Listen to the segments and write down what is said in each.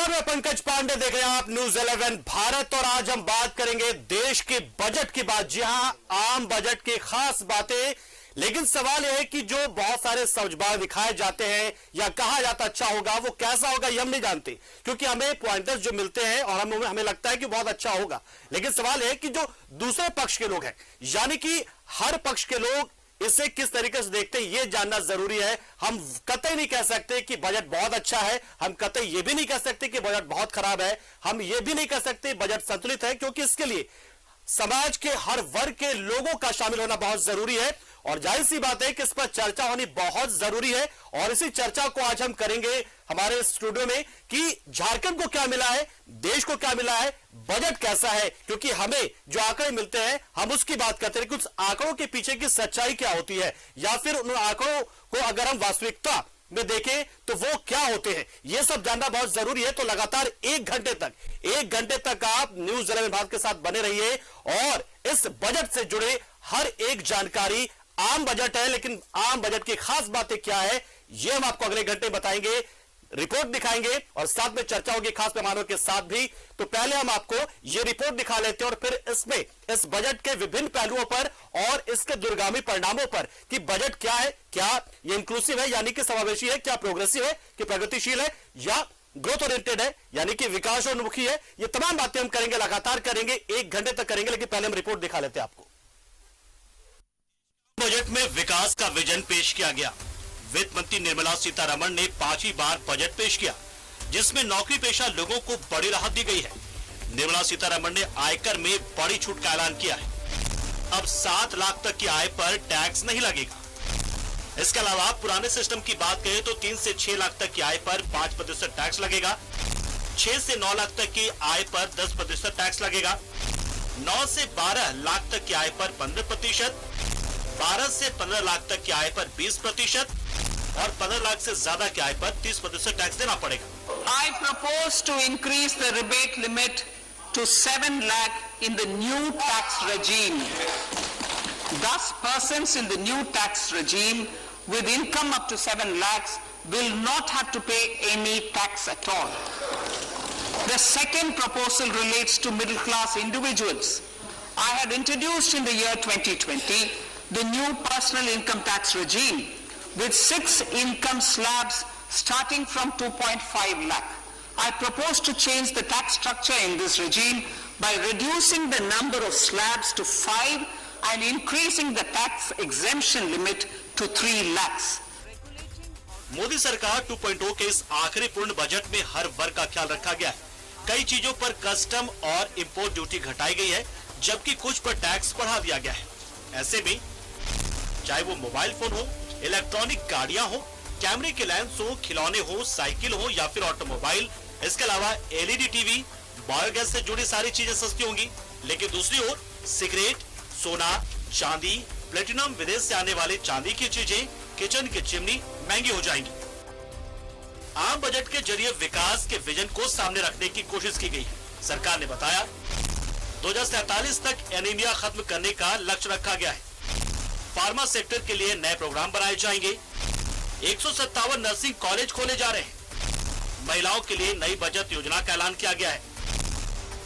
नमस्कार, मैं पंकज पांडे, देख रहे हैं आप न्यूज 11 भारत। और आज हम बात करेंगे देश के बजट की बात। जी हां, आम बजट की खास बातें। लेकिन सवाल यह है कि जो बहुत सारे समझबाग दिखाए जाते हैं या कहा जाता अच्छा होगा, वो कैसा होगा ये हम नहीं जानते, क्योंकि हमें पॉइंटर्स जो मिलते हैं और हमें लगता है कि बहुत अच्छा होगा। लेकिन सवाल यह है कि जो दूसरे पक्ष के लोग हैं, यानी कि हर पक्ष के लोग इसे किस तरीके से देखते हैं, यह जानना जरूरी है। हम कतई नहीं कह सकते कि बजट बहुत अच्छा है, हम कतई यह भी नहीं कह सकते कि बजट बहुत खराब है, हम यह भी नहीं कह सकते बजट संतुलित है, क्योंकि इसके लिए समाज के हर वर्ग के लोगों का शामिल होना बहुत जरूरी है। और जाहिर सी बात है कि इस पर चर्चा होनी बहुत जरूरी है। और इसी चर्चा को आज हम करेंगे हमारे स्टूडियो में कि झारखंड को क्या मिला है, देश को क्या मिला है, बजट कैसा है। क्योंकि हमें जो आंकड़े मिलते हैं हम उसकी बात करते हैं कि उस आंकड़ों के पीछे की सच्चाई क्या होती है, या फिर उन आंकड़ों को अगर हम वास्तविकता में देखें तो वो क्या होते हैं, यह सब जानना बहुत जरूरी है। तो लगातार एक घंटे तक आप न्यूज 11 भारत के साथ बने रहिए और इस बजट से जुड़े हर एक जानकारी। आम बजट है, लेकिन आम बजट की खास बातें क्या है ये हम आपको अगले घंटे बताएंगे, रिपोर्ट दिखाएंगे और साथ में चर्चा होगी खास मेहमानों के साथ भी। तो पहले हम आपको ये रिपोर्ट दिखा लेते हैं और फिर इसमें इस बजट के विभिन्न पहलुओं पर और इसके दूरगामी परिणामों पर कि बजट क्या है, क्या ये इंक्लूसिव है यानी कि समावेशी है, क्या प्रोग्रेसिव है कि प्रगतिशील है, या ग्रोथ ओरिएंटेड है यानी कि विकासोन्मुखी है। ये तमाम बातें हम करेंगे, लगातार करेंगे, एक घंटे तक करेंगे। लेकिन पहले हम रिपोर्ट दिखा लेते हैं आपको। बजट में विकास का विजन पेश किया गया। वित्त मंत्री निर्मला सीतारमण ने 5वीं बार बजट पेश किया, जिसमें नौकरी पेशा लोगों को बड़ी राहत दी गई है। निर्मला सीतारमण ने आयकर में बड़ी छूट का ऐलान किया है। अब 7 लाख तक की आय पर टैक्स नहीं लगेगा। इसके अलावा पुराने सिस्टम की बात करें तो 3 से 6 लाख तक की आय पर 5% टैक्स लगेगा, 6 से 9 लाख तक की आय पर 10% टैक्स लगेगा, 9 से 12 लाख तक की आय पर 15%, 12 से 15 लाख तक की आय पर 20% और 15 लाख से ज्यादा की आय पर 30% टैक्स देना पड़ेगा। I propose to increase the rebate limit to 7 lakh in the new tax regime. Thus, persons in the new tax regime with income up to 7 lakhs will not have to pay any tax at all. The second proposal relates to middle class individuals. I had introduced in the year 2020 the new personal income tax regime with 6 income slabs starting from 2.5 lakh. I propose to change the tax structure in this regime by reducing the number of slabs to 5 and increasing the tax exemption limit to 3 lakhs. Modi सरकार 2.0 के इस आखिरी पूर्ण budget में हर वर्ग का ख्याल रखा गया है। कई चीजों पर कस्टम और इंपोर्ट ड्यूटी घटाई गई है, जबकि कुछ पर टैक्स बढ़ा दिया गया है। ऐसे में चाहे वो मोबाइल फोन हो, इलेक्ट्रॉनिक गाड़ियां हो, कैमरे के लेंस हो, खिलौने हो, साइकिल हो या फिर ऑटोमोबाइल, इसके अलावा एलईडी टीवी, बायोगैस से जुड़ी सारी चीजें सस्ती होंगी। लेकिन दूसरी ओर सिगरेट, सोना, चांदी, प्लेटिनम, विदेश से आने वाले चांदी की चीजें, किचन की चिमनी महंगी हो जाएंगी। आम बजट के जरिए विकास के विजन को सामने रखने की कोशिश की गई है। सरकार ने बताया 2047 तक एनीमिया खत्म करने का लक्ष्य रखा गया है। फार्मा सेक्टर के लिए नए प्रोग्राम बनाए जाएंगे। 157 नर्सिंग कॉलेज खोले जा रहे हैं। महिलाओं के लिए नई बचत योजना का ऐलान किया गया है,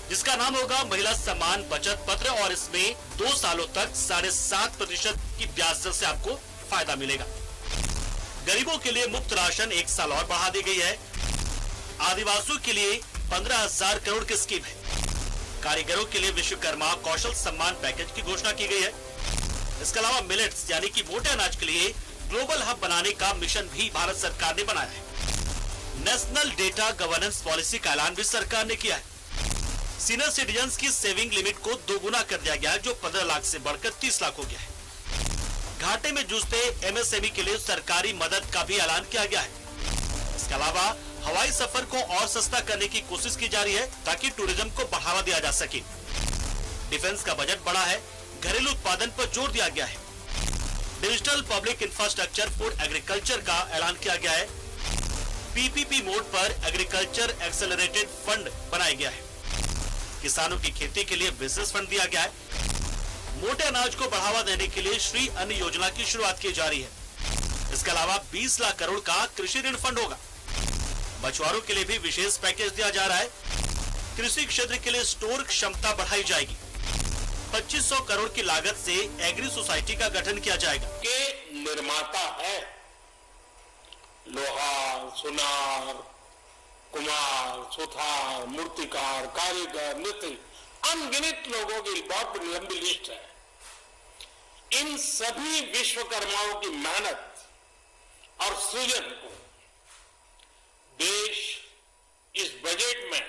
जिसका नाम होगा महिला सम्मान बचत पत्र, और इसमें 2 सालों तक 7.5% की ब्याज दर से आपको फायदा मिलेगा। गरीबों के लिए मुफ्त राशन 1 साल और बढ़ा दी गई है। आदिवासियों के लिए 15,000 करोड़ की स्कीम है। कारीगरों के लिए विश्वकर्मा कौशल सम्मान पैकेज की घोषणा की गई है। इसके अलावा मिलेट्स यानी कि मोटे अनाज के लिए ग्लोबल हब बनाने का मिशन भी भारत सरकार ने बनाया है। नेशनल डेटा गवर्नेंस पॉलिसी का ऐलान भी सरकार ने किया है। सीनियर सिटीजन्स की सेविंग लिमिट को 2 गुना कर दिया गया है, जो 15 लाख से बढ़कर 30 लाख हो गया है। घाटे में जूझते एमएसएमई के लिए सरकारी मदद का भी ऐलान किया गया है। इसके अलावा हवाई सफर को और सस्ता करने की कोशिश की जा रही है, ताकि टूरिज्म को बढ़ावा दिया जा सके। डिफेंस का बजट बढ़ा है, घरेलू उत्पादन पर जोर दिया गया है। Digital public infrastructure for agriculture का ऐलान किया गया है। पीपीपी मोड पर एग्रीकल्चर एक्सेलरेटेड फंड बनाया गया है। किसानों की खेती के लिए विशेष फंड दिया गया है। मोटे अनाज को बढ़ावा देने के लिए श्री अन्न योजना की शुरुआत की जा रही है। इसके अलावा 20 लाख करोड़ का कृषि ऋण फंड होगा। मछुआरों के लिए भी विशेष पैकेज दिया जा रहा है। कृषि क्षेत्र के लिए स्टोर क्षमता बढ़ाई जाएगी। 2500 करोड़ की लागत से एग्री सोसाइटी का गठन किया जाएगा। के निर्माता है, लोहार, सुनार, कुम्हार, सुथार, मूर्तिकार, कारीगर, मिस्त्री, अनगिनत लोगों की बहुत लंबी लिस्ट है। इन सभी विश्वकर्माओं की मेहनत और सृजन को देश इस बजट में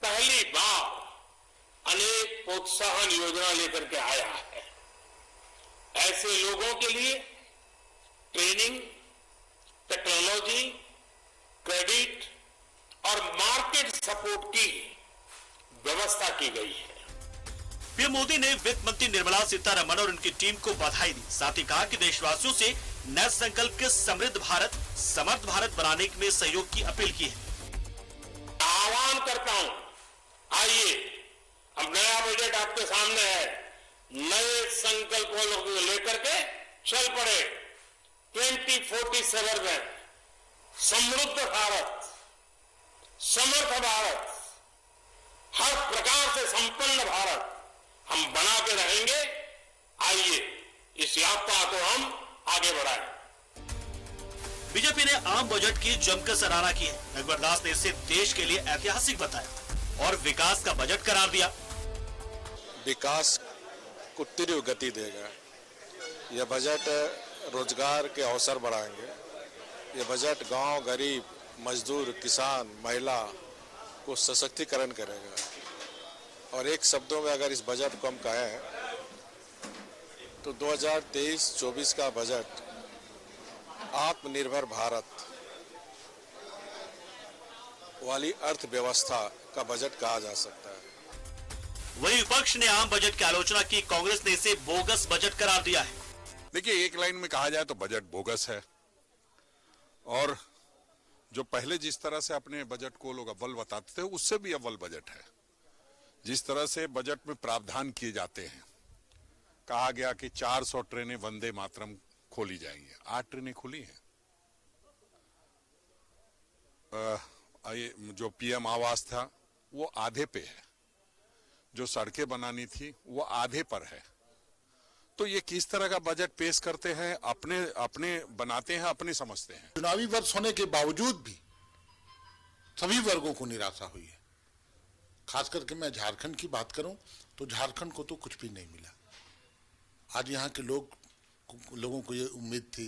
पहली बार अनेक प्रोत्साहन योजना लेकर के आया है। ऐसे लोगों के लिए ट्रेनिंग, टेक्नोलॉजी, क्रेडिट और मार्केट सपोर्ट की व्यवस्था की गई है। पीएम मोदी ने वित्त मंत्री निर्मला सीतारमण और उनकी टीम को बधाई दी। साथ ही कहा कि देशवासियों से नए संकल्प के समृद्ध भारत, समर्थ भारत बनाने में सहयोग की अपील की है। आह्वान करता हूं, आइए अब नया बजट आपके सामने है, नए संकल्पों को लेकर के चल पड़े। 2047 में समृद्ध भारत, समर्थ भारत, हर प्रकार से संपन्न भारत हम बना के रहेंगे। आइए इस यात्रा को हम आगे बढ़ाएं। बीजेपी ने आम बजट की जमकर सराहना की है। रघुवर दास ने इसे देश के लिए ऐतिहासिक बताया और विकास का बजट करार दिया। विकास को तीव्र गति देगा। यह बजट रोजगार के अवसर बढ़ाएंगे। यह बजट गांव, गरीब, मजदूर, किसान, महिला को सशक्तिकरण करेगा। और एक शब्दों में अगर इस बजट को हम कहें तो 2023-24 का बजट आत्मनिर्भर भारत वाली अर्थव्यवस्था का बजट कहा जा सकता है। वहीं विपक्ष ने आम बजट की आलोचना की। कांग्रेस ने इसे बोगस बजट करार दिया है। देखिए, एक लाइन में कहा जाए तो बजट बोगस है। और जो पहले जिस तरह से अपने बजट को लोग अव्वल बताते थे, उससे भी अव्वल बजट है। जिस तरह से बजट में प्रावधान किए जाते हैं, कहा गया कि 400 ट्रेनें वंदे मातरम खोली जाएंगी। 8 ट्रेनें खुली हैं। जो पीएम आवास था वो आधे पे है। जो सड़कें बनानी थी वो आधे पर है। तो ये किस तरह का बजट पेश करते हैं? अपने बनाते हैं, अपने समझते हैं। चुनावी वर्ष होने के बावजूद भी सभी वर्गों को निराशा हुई है। खास करके मैं झारखंड की बात करूं तो झारखंड को तो कुछ भी नहीं मिला। आज यहाँ के लोगों को ये उम्मीद थी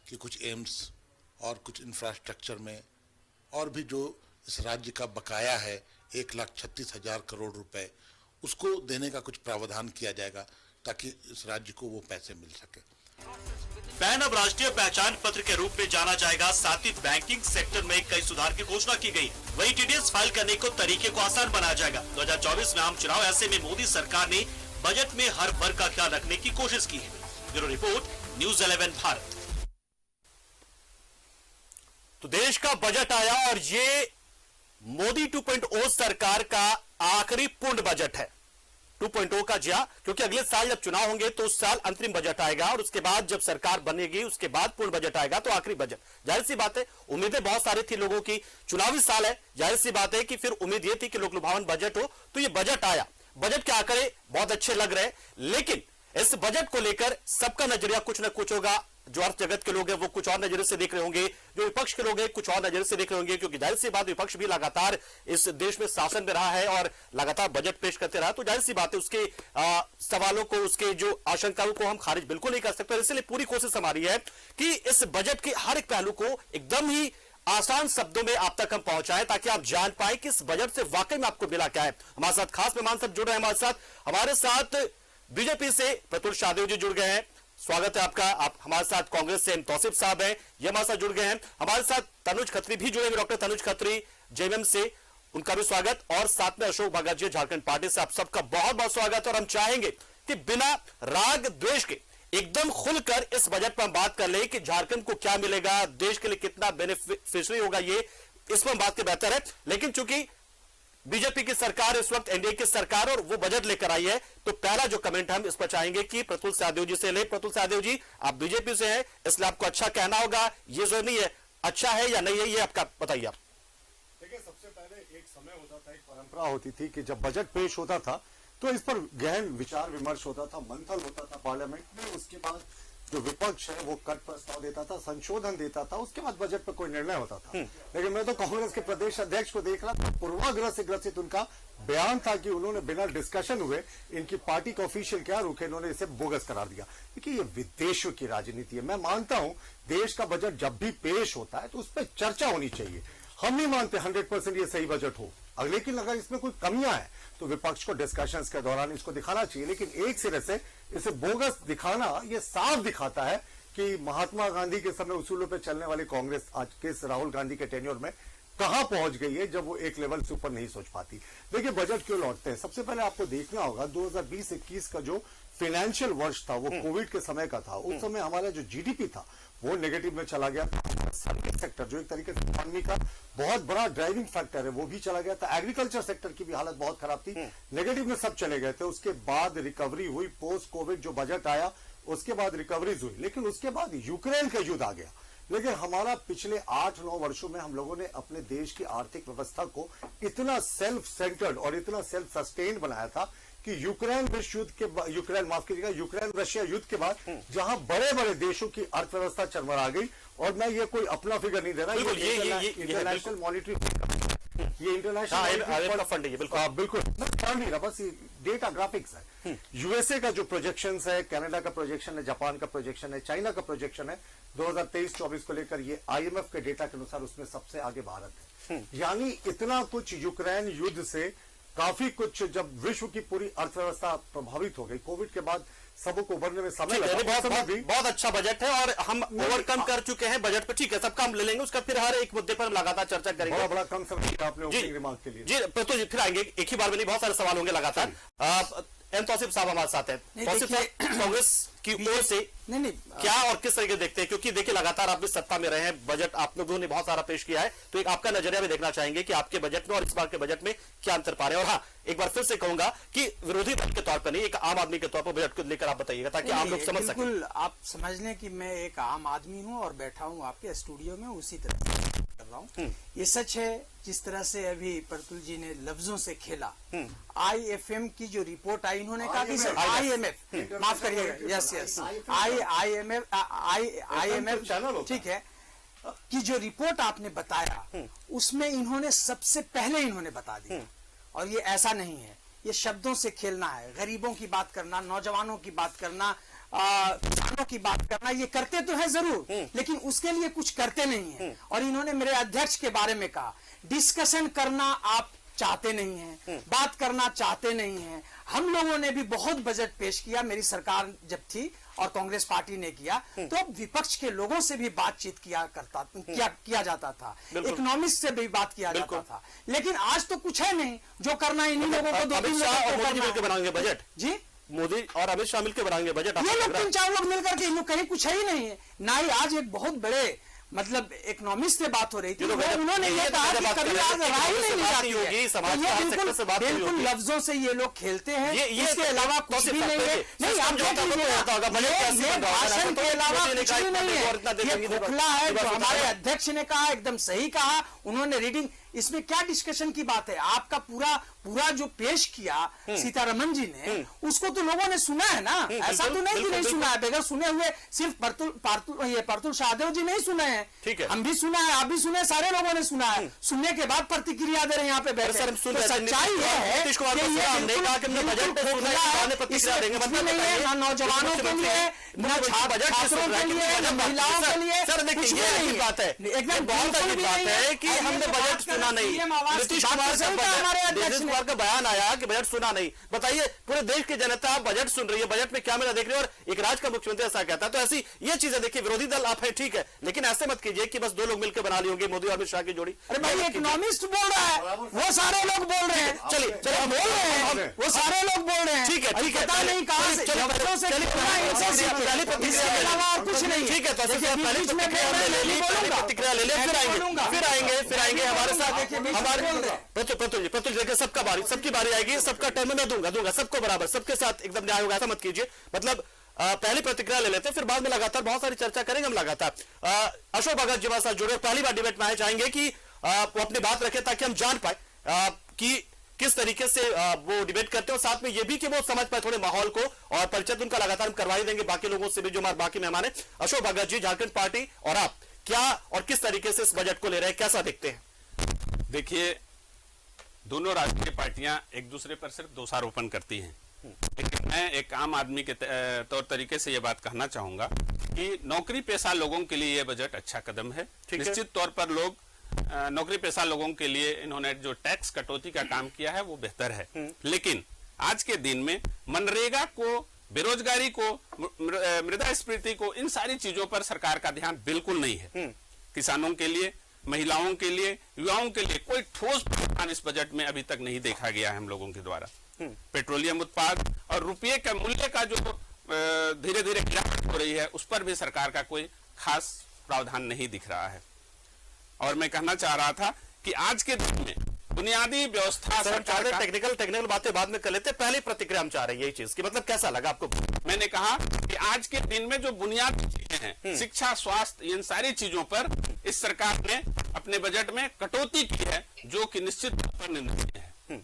कि कुछ एम्स और कुछ इंफ्रास्ट्रक्चर में और भी जो इस राज्य का बकाया है 1,36,000 करोड़ रुपए, उसको देने का कुछ प्रावधान किया जाएगा ताकि इस राज्य को वो पैसे मिल सके। पैन अब राष्ट्रीय पहचान पत्र के रूप में जाना जाएगा। साथ ही बैंकिंग सेक्टर में कई सुधार की घोषणा की गई। वहीं टीडीएस फाइल करने को तरीके को आसान बनाया जाएगा। 2024 में आम चुनाव, ऐसे में मोदी सरकार ने बजट में हर वर्ग का ख्याल रखने की कोशिश की है। Bureau report, news 11 Bharat. तो देश का बजट आया और ये मोदी 2.0 सरकार का आखिरी पूर्ण बजट है। 2.0 का जिया, क्योंकि अगले साल जब चुनाव होंगे तो उस साल अंतरिम बजट आएगा और उसके बाद जब सरकार बनेगी उसके बाद पूर्ण बजट आएगा, तो आखिरी बजट। जाहिर सी बात है, उम्मीदें बहुत सारी थी लोगों की। चुनावी साल है, जाहिर सी बात है कि फिर उम्मीद ये थी कि लोक लुभावन बजट हो। तो ये बजट आया, बजट के आंकड़े बहुत अच्छे लग रहे हैं, लेकिन इस बजट को लेकर सबका नजरिया कुछ न कुछ होगा। जो अर्थ जगत के लोग हैं वो कुछ और नजरिए से देख रहे होंगे, जो विपक्ष के लोग हैं कुछ और नजरिए से देख रहे होंगे, क्योंकि जाहिर सी बात विपक्ष भी लगातार इस देश में शासन में रहा है और लगातार बजट पेश करते रहा। तो जाहिर सी बात है उसके सवालों को, उसके जो आशंकाओं को हम खारिज बिल्कुल नहीं कर सकते। इसलिए पूरी कोशिश हमारी है कि इस बजट के हर एक पहलू को एकदम ही आसान शब्दों में आप तक हम पहुंचाएं, ताकि आप जान पाए कि इस बजट से वाकई में आपको मिला क्या है। हमारे साथ खास मेहमान सब जुड़ रहे हैं। हमारे साथ बीजेपी से प्रतुल शाहदेव जी जुड़ गए हैं, स्वागत है आपका। आप हमारे साथ कांग्रेस से तौसीफ साहब हैं, ये हमारे साथ जुड़ गए हैं। हमारे साथ तनुज खत्री भी जुड़ेंगे, डॉक्टर तनुज खत्री जेएमएम से, उनका भी स्वागत। और साथ में अशोक भगत जी झारखंड पार्टी से, आप सबका बहुत बहुत स्वागत। और हम चाहेंगे कि बिना राग द्वेष के एकदम खुलकर इस बजट पर हम बात कर ले कि झारखंड को क्या मिलेगा, देश के लिए कितना बेनिफिशियरी होगा, ये इस पर बात के बेहतर है। लेकिन चूंकि बीजेपी की सरकार इस वक्त एनडीए की सरकार और वो बजट लेकर आई है, तो पहला जो कमेंट हम इस पर चाहेंगे कि प्रतुल शाहदेव जी से ले। प्रतुल शाहदेव जी, आप बीजेपी से हैं, इसलिए आपको अच्छा कहना होगा, ये जो नहीं है अच्छा है या नहीं है, ये आपका बताइए आप। सबसे पहले एक समय होता था, एक परंपरा होती थी कि जब बजट पेश होता था तो इस पर गहन विचार विमर्श होता था, मंथन होता था पार्लियामेंट में। उसके बाद जो विपक्ष है वो कट प्रस्ताव देता था, संशोधन देता था, उसके बाद बजट पर कोई निर्णय होता था। लेकिन मैं तो कांग्रेस के प्रदेश अध्यक्ष को देख रहा था, पूर्वाग्रह से ग्रसित उनका बयान था कि उन्होंने बिना डिस्कशन हुए इनकी पार्टी का ऑफिशियल क्या रुके, इन्होंने इसे बोगस करार दिया। देखिए, ये विदेशों की राजनीति है। मैं मानता हूं देश का बजट जब भी पेश होता है तो उस पर चर्चा होनी चाहिए। हम नहीं मानते 100% ये सही बजट हो, लेकिन अगर इसमें कोई कमियां हैं तो विपक्ष को डिस्कशंस के दौरान इसको दिखाना चाहिए। लेकिन एक सिरे से इसे बोगस दिखाना ये साफ दिखाता है कि महात्मा गांधी के समय उसूलों पर चलने वाली कांग्रेस आज के राहुल गांधी के टेन्योर में कहां पहुंच गई है, जब वो एक लेवल से ऊपर नहीं सोच पाती। देखिए, बजट क्यों लौटते हैं, सबसे पहले आपको देखना होगा 2020-21 का जो फाइनेंशियल वर्ष था वो कोविड के समय का था। उस समय हमारा जो जीडीपी था वो नेगेटिव में चला गया। सर्विस सेक्टर जो एक तरीके से इकोनॉमी का बहुत बड़ा ड्राइविंग फैक्टर है वो भी चला गया था। एग्रीकल्चर सेक्टर की भी हालत बहुत खराब थी, नेगेटिव में सब चले गए थे। उसके बाद रिकवरी हुई, पोस्ट कोविड जो बजट आया उसके बाद रिकवरीज हुई, लेकिन उसके बाद यूक्रेन का युद्ध आ गया। लेकिन हमारा पिछले 8-9 वर्षों में हम लोगों ने अपने देश की आर्थिक व्यवस्था को इतना सेल्फ सेंटर्ड और इतना सेल्फ सस्टेन्ड बनाया था कि यूक्रेन रशिया युद्ध के बाद जहां बड़े बड़े देशों की अर्थव्यवस्था चरमरा गई, और मैं ये कोई अपना फिगर नहीं दे रहा, ये इंटरनेशनल मॉनिटरी ये इंटरनेशनल फंड है। बिल्कुल मैं ध्यान नहीं रहा, बस डेटा ग्राफिक्स है। यूएसए का जो प्रोजेक्शन है, कनाडा का प्रोजेक्शन है, जापान का प्रोजेक्शन है, चाइना का प्रोजेक्शन है 2023-24 को लेकर, ये आईएमएफ के डेटा के अनुसार उसमें सबसे आगे भारत है। यानी इतना कुछ यूक्रेन युद्ध से काफी कुछ, जब विश्व की पूरी अर्थव्यवस्था प्रभावित हो गई कोविड के बाद, सबको उभरने में समय लगा। बहुत अच्छा बजट है और हम ओवरकम कर चुके हैं बजट पर। ठीक है, सबका हम ले लेंगे, उसका फिर हर एक मुद्दे पर लगातार चर्चा करेंगे। बड़ा कम समय आपने ओपनिंग रिमार्क के लिए। जी प्रतुल जी, फिर आएंगे, एक ही बार में नहीं, बहुत सारे सवाल होंगे लगातार। एम तौसीफ साहब हमारे साथ हैं। तौसीफ साहब, कांग्रेस की ओर से नहीं क्या और किस तरीके देखते हैं, क्योंकि देखिए लगातार आप भी सत्ता में रहे हैं, बजट आप लोगों ने बहुत सारा पेश किया है, तो एक आपका नजरिया भी देखना चाहेंगे कि आपके बजट में और इस बार के बजट में क्या अंतर पा रहे हैं। और हाँ, एक बार फिर से कहूंगा कि विरोधी दल के तौर पर नहीं, एक आम आदमी के तौर पर बजट को लेकर आप बताइएगा ताकि आप लोग समझ सकें। बिल्कुल, आप समझ लें कि मैं एक आम आदमी हूं और बैठा हूं आपके स्टूडियो में, उसी तरह से कर रहा हूं। ये सच है, जिस तरह से अभी प्रतुल जी ने लफ्जों से खेला, IFM की जो रिपोर्ट आई, इन्होंने कहा कि सर IMF, माफ करिएगा, यस IMF, ठीक है, कि जो रिपोर्ट आपने बताया उसमें इन्होंने सबसे पहले इन्होंने बता दिया। और ये ऐसा नहीं है, ये शब्दों से खेलना है, गरीबों की बात करना, नौजवानों की बात करना, किसानों की बात करना, ये करते तो है जरूर, लेकिन उसके लिए कुछ करते नहीं है। और इन्होंने मेरे अध्यक्ष के बारे में कहा, डिस्कशन करना आप चाहते नहीं हैं, बात करना चाहते नहीं हैं। हम लोगों ने भी बहुत बजट पेश किया, मेरी सरकार जब थी और कांग्रेस पार्टी ने किया, तो विपक्ष के लोगों से भी बातचीत किया जाता था, इकोनॉमिस्ट से भी बात किया जाता था। लेकिन आज तो कुछ है नहीं, जो करना इन्हीं लोगों को, अमित शाह और मोदी मिलकर बनाएंगे बजट। जी, मोदी और अमित शाह मिलकर बनाएंगे बजट। ये लोग 3-4 लोग मिलकर के, इन लोग कहीं कुछ है ही नहीं है ना। ही आज एक बहुत बड़े मतलब इकोनॉमिस्ट से बात हो रही थी, उन्होंने ये कहा कि कभी आज राय नहीं जाती है। बिल्कुल लफ्जों से ये लोग खेलते हैं, इसके अलावा कुछ भी नहीं है। नहीं, आप ये भाषण के अलावा कुछ भी नहीं है, ये खोखला है। जो हमारे अध्यक्ष ने कहा एकदम सही कहा, उन्होंने रीडिंग, इसमें क्या डिस्कशन की बात है। आपका पूरा जो पेश किया सीतारमन जी ने, उसको तो लोगों ने सुना है ना, ऐसा तो नहीं कि नहीं सुना है। बगैर सुने हुए सिर्फ पार्तुल शाहदेव जी नहीं सुने हैं, ठीक है, हम भी सुना है, आप भी सुने, सारे लोगों ने सुना है। सुनने के बाद प्रतिक्रिया दे रहे हैं यहाँ पे बैठे। तो सच्चाई ये है कि ना नौजवानों के लिए, ना छात्रों के लिए, ना महिलाओं के लिए, कुछ भी नहीं बात है। एकदम बहुत अच्छी बात है कि हमने बजट सुना नहीं। नीतीश कुमार का बयान आया कि बजट सुना नहीं। बताइए, पूरे देश की जनता बजट सुन रही है, बजट में क्या मिला देख रही है, और एक राज्य का मुख्यमंत्री ऐसा कहता है। तो ऐसी ये चीजें देखिए, विरोधी दल आप है ठीक है, लेकिन ऐसे मत कीजिए कि बस 2 लोग मिलकर बना ली होंगे, मोदी और अमित शाह की जोड़ी। अरे भाई, इकोनॉमिस्ट बोल रहा है, वो सारे लोग बोल रहे हैं, चलिए बोल रहे हैं, वो सारे लोग बोल रहे हैं, ठीक है, पता नहीं कहां से, और कुछ नहीं। ठीक है, तो प्रतिक्रिया ले ले, फिर आएंगे हमारे साथ। हमारे प्रतुल देखिए, सबकी बारी आएगी, सबका टर्म मैं दूंगा, सबको बराबर, सबके साथ एकदम न्याय होगा, ऐसा मत कीजिए। मतलब पहली प्रतिक्रिया ले लेते हैं, फिर बाद में लगातार बहुत सारी चर्चा करेंगे हम लगातार। अशोक भगत जी हमारे साथ जुड़े, पहली बार डिबेट में आए, चाहेंगे कि वो अपनी बात रखें ताकि हम जान पाए कि किस तरीके से वो डिबेट करते हैं और साथ में ये भी कि वो समझ पाए थोड़े माहौल को और परिचय उनका लगातार हम करवा ही देंगे बाकी लोगों से भी जो हमारे बाकी मेहमान है। अशोक भगत जी, झारखंड पार्टी, और आप क्या और किस तरीके से इस बजट को ले रहे हैं, कैसा देखते हैं? देखिए, दोनों राजकीय पार्टियां एक दूसरे पर सिर्फ दोषारोपण करती हैं, लेकिन मैं एक आम आदमी के तौर तरीके से यह बात कहना चाहूंगा कि नौकरी पेशा लोगों के लिए यह बजट अच्छा कदम है। निश्चित तौर पर लोग नौकरी पेशा लोगों के लिए इन्होंने जो टैक्स कटौती का काम किया है वो बेहतर है, लेकिन आज के दिन में मनरेगा को, बेरोजगारी को, मुद्रास्फीति को, इन सारी चीजों पर सरकार का ध्यान बिल्कुल नहीं है। किसानों के लिए, महिलाओं के लिए, युवाओं के लिए कोई ठोस प्रावधान इस बजट में अभी तक नहीं देखा गया है हम लोगों के द्वारा। पेट्रोलियम उत्पाद और रुपये के मूल्य का जो धीरे धीरे गिरावट हो रही है उस पर भी सरकार का कोई खास प्रावधान नहीं दिख रहा है। और मैं कहना चाह रहा था कि आज के दिन में बुनियादी व्यवस्था टेक्निकल बातें बाद में कर लेते, पहले प्रतिक्रिया हम चाह रहे हैं यही चीज की, मतलब कैसा लगा आपको? मैंने कहा कि आज के दिन में जो बुनियादी चीजें हैं, शिक्षा, स्वास्थ्य, इन सारी चीजों पर इस सरकार ने अपने बजट में कटौती की है, जो कि निश्चित तौर पर निंदनीय है।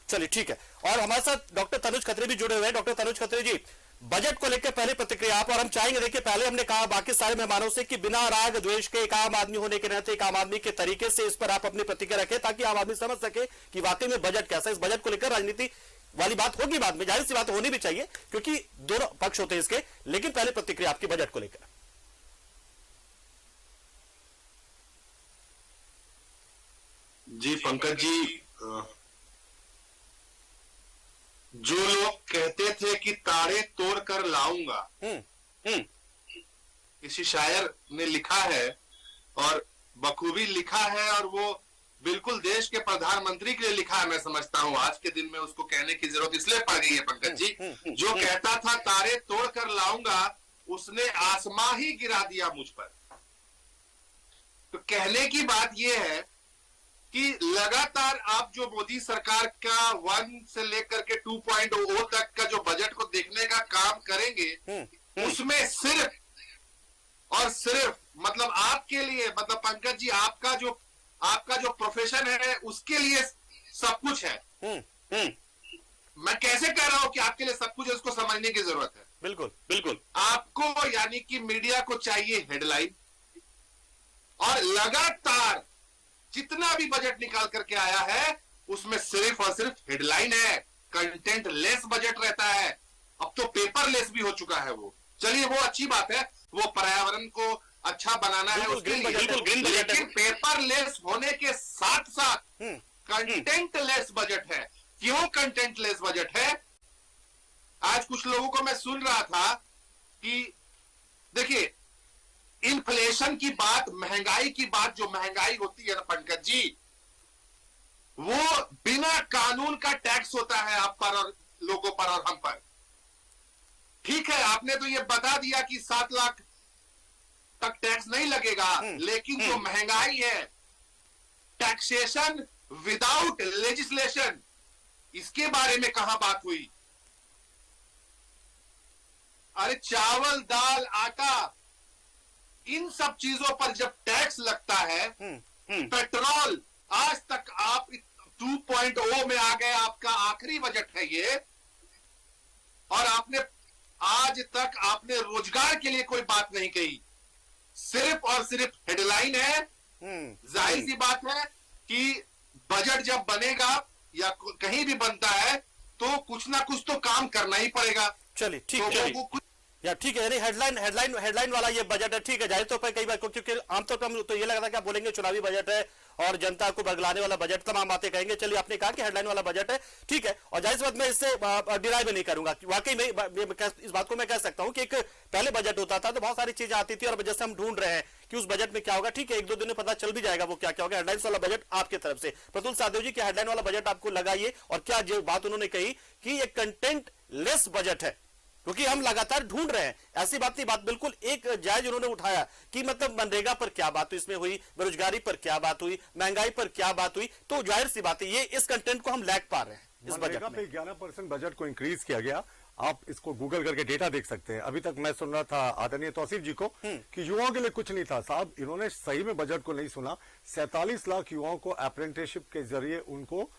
चलिए ठीक है, और हमारे साथ डॉक्टर तनुज खत्री भी जुड़े हुए हैं। डॉक्टर तनुज खत्री जी, बजट को लेकर पहले प्रतिक्रिया आप, और हम चाहेंगे, देखिए पहले हमने कहा बाकी सारे मेहमानों से कि बिना राग द्वेष के एक आम आदमी होने के नाते, एक आम आदमी के तरीके से इस पर आप अपनी प्रतिक्रिया रखें ताकि आम आदमी समझ सके कि वाकई में बजट कैसा है। इस बजट को लेकर राजनीति वाली बात होगी बाद में, जाहिर सी बात होनी भी चाहिए क्योंकि दोनों पक्ष होते हैं इसके, लेकिन पहले प्रतिक्रिया आपकी बजट को लेकर। जी पंकज जी, जो लोग कहते थे कि तारे तोड़ कर लाऊंगा, किसी शायर ने लिखा है और बखूबी लिखा है, और वो बिल्कुल देश के प्रधानमंत्री के लिए लिखा है। मैं समझता हूं आज के दिन में उसको कहने की जरूरत इसलिए पड़ गई है पंकज जी। जो कहता था तारे तोड़ कर लाऊंगा, उसने आसमां ही गिरा दिया मुझ पर। तो कहने की बात यह है कि लगातार आप जो मोदी सरकार का 1 से लेकर के 2.0 तक का जो बजट को देखने का काम करेंगे, उसमें सिर्फ और सिर्फ मतलब आपके लिए, मतलब पंकज जी आपका जो प्रोफेशन है उसके लिए सब कुछ है। मैं कैसे कह रहा हूं कि आपके लिए सब कुछ है, उसको समझने की जरूरत है। बिल्कुल बिल्कुल। आपको यानी कि मीडिया को चाहिए हेडलाइन, और लगातार जितना भी बजट निकाल करके आया है उसमें सिर्फ और सिर्फ हेडलाइन है, कंटेंट लेस बजट रहता है। अब तो पेपर लेस भी हो चुका है वो। चलिए वो अच्छी बात है, वो पर्यावरण को अच्छा बनाना है उसके लिए, लेकिन पेपर लेस होने के साथ साथ कंटेंट लेस बजट है। क्यों कंटेंट लेस बजट है? आज कुछ लोगों को मैं सुन रहा था कि देखिए इन्फ्लेशन की बात, महंगाई की बात, जो महंगाई होती है ना पंकज जी, वो बिना कानून का टैक्स होता है आप पर और लोगों पर और हम पर। ठीक है, आपने तो ये बता दिया कि 7 लाख तक टैक्स नहीं लगेगा, लेकिन जो महंगाई है, टैक्सेशन विदाउट लेजिस्लेशन, इसके बारे में कहां बात हुई? अरे चावल, दाल, आटा, इन सब चीजों पर जब टैक्स लगता है, पेट्रोल, आज तक आप 2.0 में आ गए, आपका आखिरी बजट है ये, और आपने आज तक आपने रोजगार के लिए कोई बात नहीं कही, सिर्फ और सिर्फ हेडलाइन है। जाहिर सी बात है कि बजट जब बनेगा या कहीं भी बनता है तो कुछ ना कुछ तो काम करना ही पड़ेगा। चलिए ठीक है, या ठीक है, हेडलाइन वाला ये बजट है, ठीक है। जाहिर तौर पर कई बार क्योंकि आमतौर पर तो ये लगा था कि आप बोलेंगे चुनावी बजट है और जनता को बगलाने वाला बजट, तमाम बातें कहेंगे। चलिए आपने कहा कि हेडलाइन वाला बजट है, ठीक है, और जाहिर सी बात मैं इससे डिराइव नहीं करूंगा। वाकई में इस बात को मैं कह सकता हूं कि एक पहले बजट होता था तो बहुत सारी चीजें आती थी, और जैसे हम ढूंढ रहे हैं कि उस बजट में क्या होगा, ठीक है, 1-2 दिन में पता चल भी जाएगा वो क्या क्या होगा। हेडलाइन वाला बजट आपकी तरफ से प्रतुल साधव जी, क्या हेडलाइन वाला बजट आपको लगा ये, और क्या जो बात उन्होंने कही कि ये कंटेंट लेस बजट है, क्योंकि हम लगातार ढूंढ रहे हैं, ऐसी बात नहीं, बात बिल्कुल एक जायज उन्होंने उठाया कि मतलब मनरेगा पर क्या बात इसमें हुई, बेरोजगारी पर क्या बात हुई, महंगाई पर क्या बात हुई, तो जाहिर सी बात है ये इस कंटेंट को हम लैग पा रहे हैं। इस बजट में 11% बजट को इंक्रीज किया गया, आप इसको गूगल करके डेटा देख सकते हैं। अभी तक मैं सुन रहा था आदरणीय तौसीफ जी को कि युवाओं के लिए कुछ नहीं था। साहब, इन्होंने सही में बजट को नहीं सुना। 47 लाख युवाओं को अप्रेंटिसशिप के जरिए उनको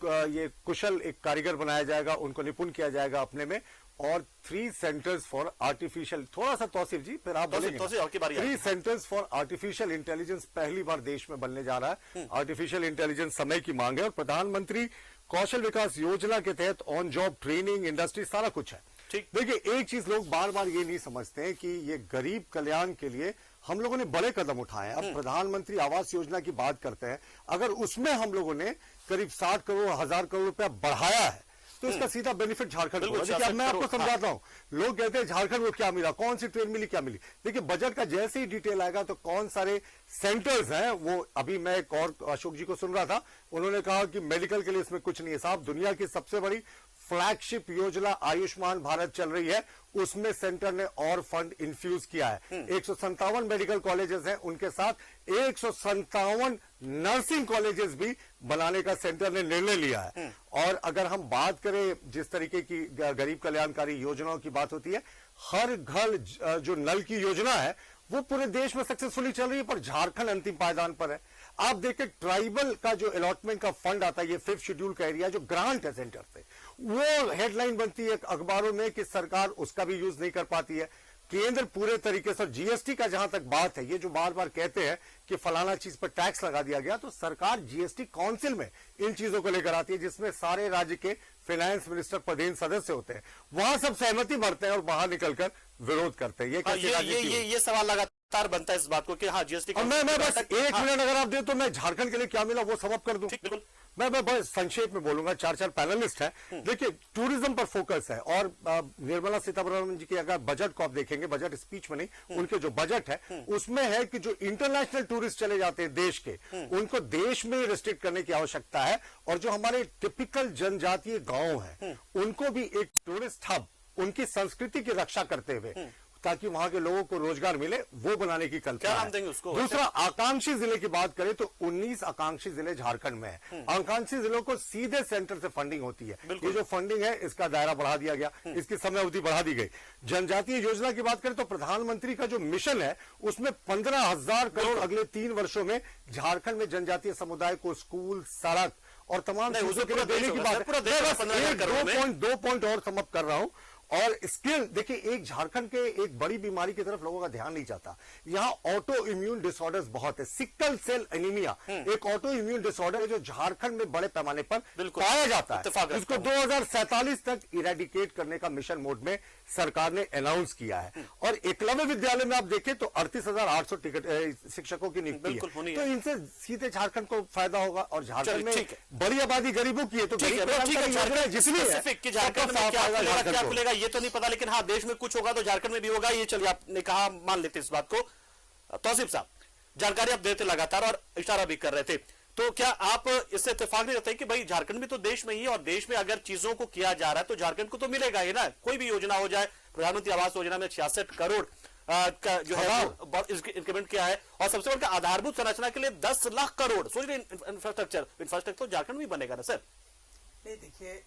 ये कुशल एक कारीगर बनाया जाएगा, उनको निपुण किया जाएगा अपने में। और 3 सेंटर्स फॉर आर्टिफिशियल, थोड़ा सा तौसीफ जी फिर आप बोलेंगे। 3 सेंटर्स फॉर आर्टिफिशियल इंटेलिजेंस पहली बार देश में बनने जा रहा है। आर्टिफिशियल इंटेलिजेंस समय की मांग है और प्रधानमंत्री कौशल विकास योजना के तहत ऑन जॉब ट्रेनिंग, इंडस्ट्री, सारा कुछ है। देखिए, एक चीज लोग बार बार ये नहीं समझते हैं कि ये गरीब कल्याण के लिए हम लोगों ने बड़े कदम उठाए हैं। अब प्रधानमंत्री आवास योजना की बात करते हैं, अगर उसमें हम लोगों ने करीब 60 करोड़ 1000 करोड़ रुपया बढ़ाया है तो इसका सीधा बेनिफिट झारखंड को। देखिए, अब मैं आपको समझाता हूं। लोग कहते हैं झारखंड को क्या मिला, कौन सी ट्रेन मिली, क्या मिली। देखिए, बजट का जैसे ही डिटेल आएगा तो कौन सारे सेंटर्स हैं वो, अभी मैं एक और अशोक जी को सुन रहा था, उन्होंने कहा कि मेडिकल के लिए इसमें कुछ नहीं है। साहब, दुनिया की सबसे बड़ी फ्लैगशिप योजना आयुष्मान भारत चल रही है, उसमें सेंटर ने और फंड इन्फ्यूज किया है। 157 मेडिकल कॉलेजेस हैं, उनके साथ 157 नर्सिंग कॉलेजेस भी बनाने का सेंटर ने निर्णय लिया है। और अगर हम बात करें जिस तरीके की गरीब कल्याणकारी योजनाओं की बात होती है, हर घर जो नल की योजना है वो पूरे देश में सक्सेसफुली चल रही है, पर झारखंड अंतिम पायदान पर है। आप देखिए, ट्राइबल का जो अलॉटमेंट का फंड आता है, ये 5th शेड्यूल का एरिया जो ग्रांट है सेंटर से, वो हेडलाइन बनती है अखबारों में कि सरकार उसका भी यूज नहीं कर पाती है। केंद्र पूरे तरीके से, जीएसटी का जहां तक बात है, ये जो बार बार कहते हैं कि फलाना चीज पर टैक्स लगा दिया गया, तो सरकार जीएसटी काउंसिल में इन चीजों को लेकर आती है जिसमें सारे राज्य के फाइनेंस मिनिस्टर पदेन सदस्य होते हैं। वहां सब सहमति भरते हैं और बाहर निकलकर विरोध करते हैं। ये सवाल लगातार बनता है इस बात को कि हाँ जीएसटी। मैं बस 1 मिनट अगर आप दे तो मैं झारखंड के लिए क्या मिला वो समाप्त कर दूं। बिल्कुल, मैं बस संक्षेप में बोलूंगा। 4 पैनलिस्ट हैं। देखिए, टूरिज्म पर फोकस है और निर्मला सीतारमण जी के अगर बजट को आप देखेंगे, बजट स्पीच में नहीं, उनके जो बजट है उसमें है कि जो इंटरनेशनल टूरिस्ट चले जाते हैं देश के, उनको देश में रिस्ट्रिक्ट करने की आवश्यकता है। और जो हमारे टिपिकल जनजातीय गांव हैं उनको भी एक टूरिस्ट हब, उनकी संस्कृति की रक्षा करते हुए, ताकि वहां के लोगों को रोजगार मिले, वो बनाने की कल्पना है। देंगे उसको। दूसरा, आकांक्षी जिले की बात करें तो 19 आकांक्षी जिले झारखंड में है। आकांक्षी जिलों को सीधे सेंटर से फंडिंग होती है। ये जो फंडिंग है इसका दायरा बढ़ा दिया गया, इसकी समय अवधि बढ़ा दी गई। जनजातीय योजना की बात करें तो प्रधानमंत्री का जो मिशन है उसमें 15,000 करोड़ अगले 3 वर्षों में झारखंड में जनजातीय समुदाय को स्कूल, सड़क और तमाम चीजों के लिए देने की बात है। 2 पॉइंट और समाप्त कर रहा हूं। और स्किल, देखिए, एक झारखंड के एक बड़ी बीमारी की तरफ लोगों का ध्यान नहीं जाता। यहाँ ऑटो इम्यून डिसऑर्डर्स बहुत है। सिकल सेल एनीमिया एक ऑटो इम्यून डिसऑर्डर है जो झारखंड में बड़े पैमाने पर पाया जाता है, जिसको 2047 तक इरेडिकेट करने का मिशन मोड में सरकार ने अनाउंस किया है। और एकलव्य विद्यालय में आप देखें तो 38,800 शिक्षकों की नियुक्ति है। तो इनसे सीधे झारखंड को फायदा होगा। और झारखंड में बड़ी आबादी गरीबों की है, तो जिसमें झारखंड में क्या खुलेगा ये तो नहीं पता, लेकिन हाँ देश में कुछ होगा तो झारखंड में भी होगा। ये चलिए, आपने कहा, मान लेते इस बात को। तौसीफ साहब, जानकारी आप देते लगातार और इशारा भी कर रहे थे, तो क्या आप इससे इत्तेफाक नहीं रहते कि भाई झारखंड भी तो देश में ही है और देश में अगर चीजों को किया जा रहा है तो झारखंड को तो मिलेगा ही ना। कोई भी योजना हो जाए, प्रधानमंत्री आवास योजना में 66 करोड़ का जो है इंक्रीमेंट किया है, और सबसे बढ़कर आधारभूत संरचना के लिए 10 लाख करोड़। सोचिए, इंफ्रास्ट्रक्चर तो झारखंड में बनेगा ना सर। नहीं, देखिए,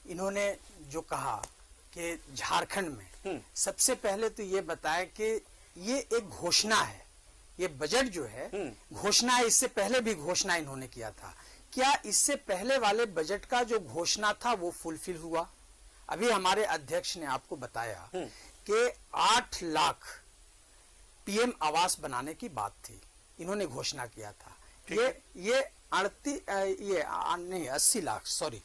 इन्होंने जो कहा कि झारखंड में, सबसे पहले तो ये बताया कि ये एक घोषणा है, ये बजट जो है घोषणा है। इससे पहले भी घोषणा इन्होंने किया था। क्या इससे पहले वाले बजट का जो घोषणा था वो फुलफिल हुआ? अभी हमारे अध्यक्ष ने आपको बताया कि 8 लाख पीएम आवास बनाने की बात थी, इन्होंने घोषणा किया था। ये 80 लाख, सॉरी